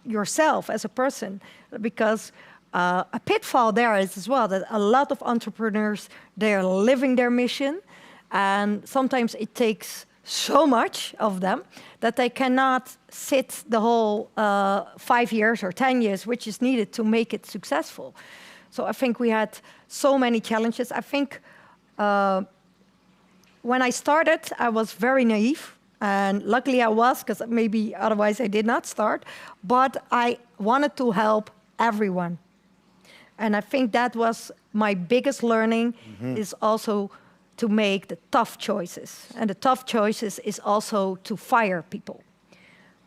yourself as a person, because a pitfall there is as well that a lot of entrepreneurs, they are living their mission, and sometimes it takes so much of them that they cannot sit the whole 5 years or 10 years, which is needed to make it successful. So I think we had so many challenges. I think when I started, I was very naive, and luckily I was, because maybe otherwise I did not start, but I wanted to help everyone. And I think that was my biggest learning, is also to make the tough choices. And the tough choices is also to fire people.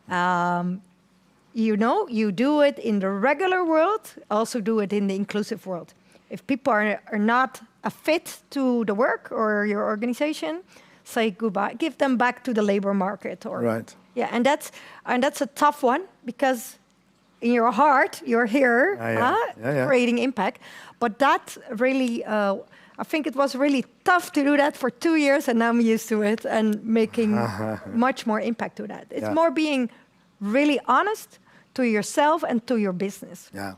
You know, you do it in the regular world, also do it in the inclusive world. If people are not a fit to the work or your organization, say goodbye. Give them back to the labor market. Or, right. Yeah, and that's a tough one, because in your heart you're here creating impact. But that really, I think it was really tough to do that for 2 years, and now I'm used to it and making much more impact to that. It's more being really honest to yourself and to your business. Yeah.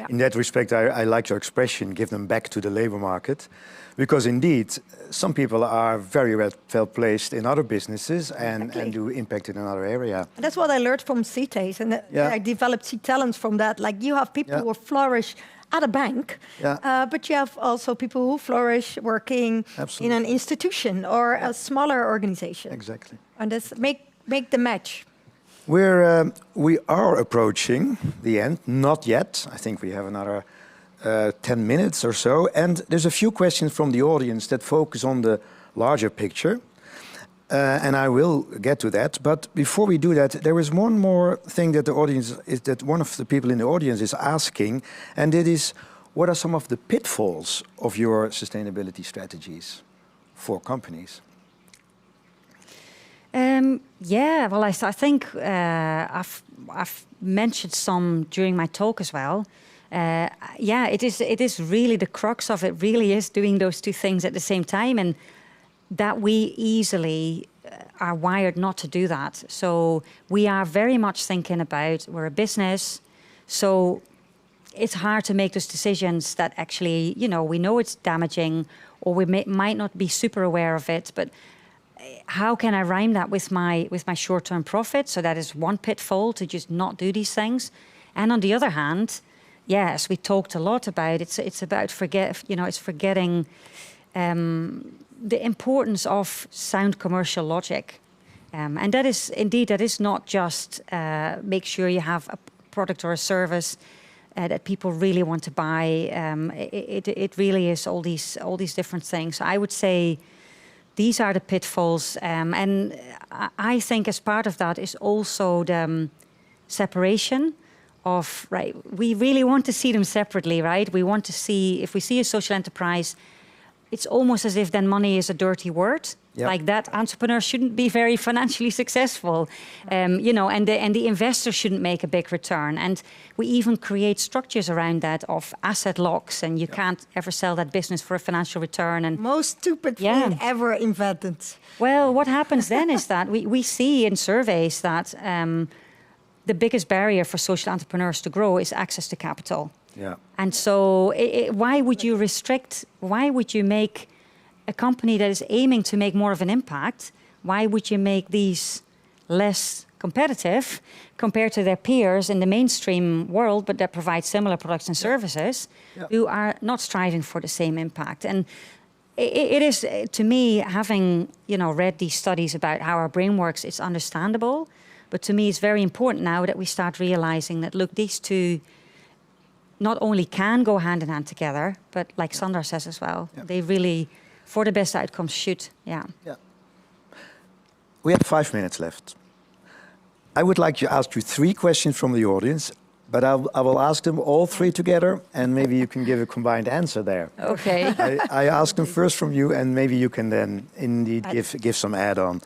In that respect, I like your expression, give them back to the labor market, because indeed, some people are very well placed in other businesses and do impact in another area. And that's what I learned from CTAs, and I developed Seed Talents from that. Like, you have people who flourish at a bank, but you have also people who flourish working in an institution or a smaller organization. Exactly. And that's make the match. We are approaching the end, not yet. I think we have another 10 minutes or so. And there's a few questions from the audience that focus on the larger picture. And I will get to that. But before we do that, there is one more thing that one of the people in the audience is asking, and it is, what are some of the pitfalls of your sustainability strategies for companies? Well, I think I've mentioned some during my talk as well. It is really the crux of it. Really is doing those two things at the same time, and that we easily are wired not to do that. So we are very much thinking about, we're a business, so it's hard to make those decisions that actually, we know it's damaging, or we might not be super aware of it, but how can I rhyme that with my short-term profit? So that is one pitfall, to just not do these things. And on the other hand, as we talked a lot about, it's about forgetting the importance of sound commercial logic. And that is not just make sure you have a product or a service that people really want to buy. It really is all these different things. So I would say these are the pitfalls, and I think as part of that is also the separation of, right, we really want to see them separately, right? We want to see, if we see a social enterprise, it's almost as if then money is a dirty word. Yep. Like that entrepreneur shouldn't be very financially successful, and the investor shouldn't make a big return. And we even create structures around that of asset locks, and you can't ever sell that business for a financial return. And most stupid thing ever invented. Well, what happens then is that we see in surveys that the biggest barrier for social entrepreneurs to grow is access to capital. Yeah. And so why would you restrict, why would you make a company that is aiming to make more of an impact, why would you make these less competitive compared to their peers in the mainstream world, but that provide similar products and services who are not striving for the same impact? And it is, to me, having read these studies about how our brain works, it's understandable. But to me, it's very important now that we start realizing that, look, these two not only can go hand in hand together, but like Sandra says as well, they really, for the best outcomes, should. Yeah. We have 5 minutes left. I would like to ask you 3 questions from the audience. but I will ask them all three together, and maybe you can give a combined answer there. Okay. I ask them first from you, and maybe you can then indeed give some add-on.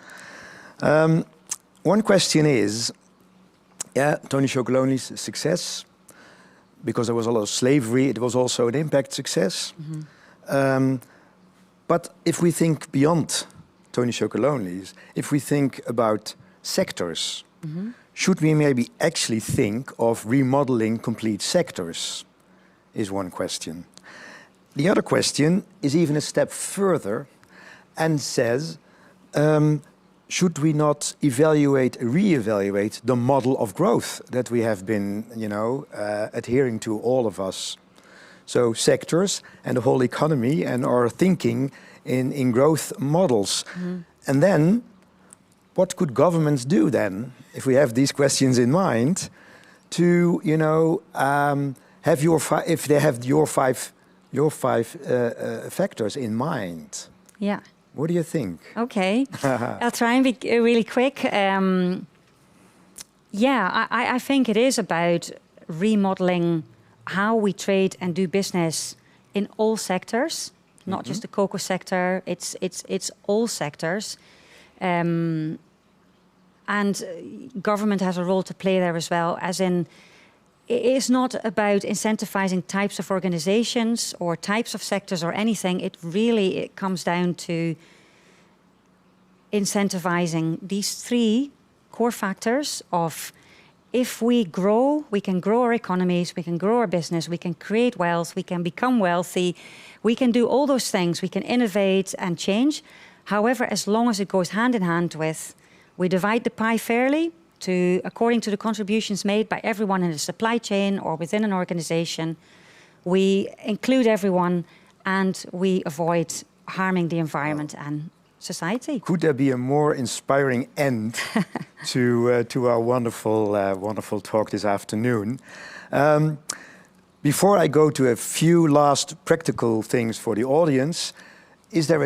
One question is, Tony Chocolonely's success, because there was a lot of slavery, it was also an impact success. But if we think beyond Tony Chocolonely's, if we think about sectors, should we maybe actually think of remodeling complete sectors, is one question. The other question is even a step further and says, should we not reevaluate the model of growth that we have been, adhering to, all of us? So sectors and the whole economy, and our thinking in growth models. And then, what could governments do then, if we have these questions in mind, to have if they have your five factors in mind? Yeah. What do you think? Okay, I'll try and be really quick. I think it is about remodeling how we trade and do business in all sectors, not just the cocoa sector. It's all sectors, and government has a role to play there as well. As in, it is not about incentivizing types of organizations or types of sectors or anything. It comes down to incentivizing these three core factors of, if we grow, we can grow our economies, we can grow our business, we can create wealth, we can become wealthy, we can do all those things, we can innovate and change. However, as long as it goes hand in hand with, we divide the pie fairly, according to the contributions made by everyone in the supply chain or within an organization. We include everyone, and we avoid harming the environment and society. Could there be a more inspiring end to our wonderful talk this afternoon? Before I go to a few last practical things for the audience, is there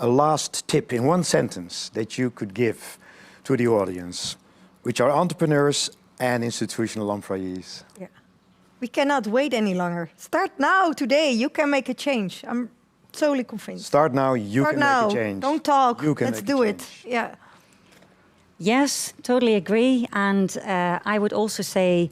a last tip in one sentence that you could give to the audience, which are entrepreneurs and institutional employees? Yeah. We cannot wait any longer. Start now, today. You can make a change. I'm totally convinced. Start now, you can make a change. Don't talk. You can Let's make do a it. change. Yeah. Yes, totally agree. And I would also say,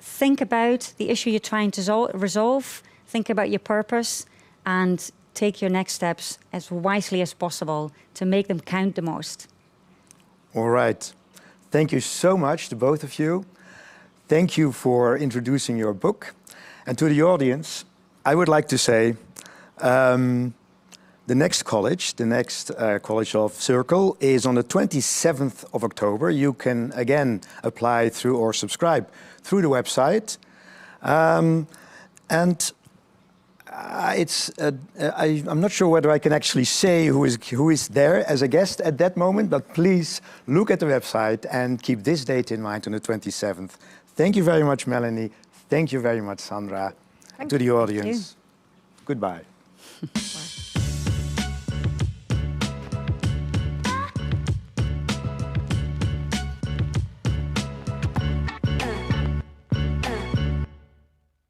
think about the issue you're trying to resolve, think about your purpose, and take your next steps as wisely as possible to make them count the most. All right. Thank you so much to both of you. Thank you for introducing your book. And to the audience, I would like to say, the next college College of CIRCL, is on the 27th of October. You can, again, apply through or subscribe through the website. I'm not sure whether I can actually say who is there as a guest at that moment, but please look at the website and keep this date in mind on the 27th. Thank you very much, Melanie. Thank you very much, Sandra. To the audience, goodbye. Bye.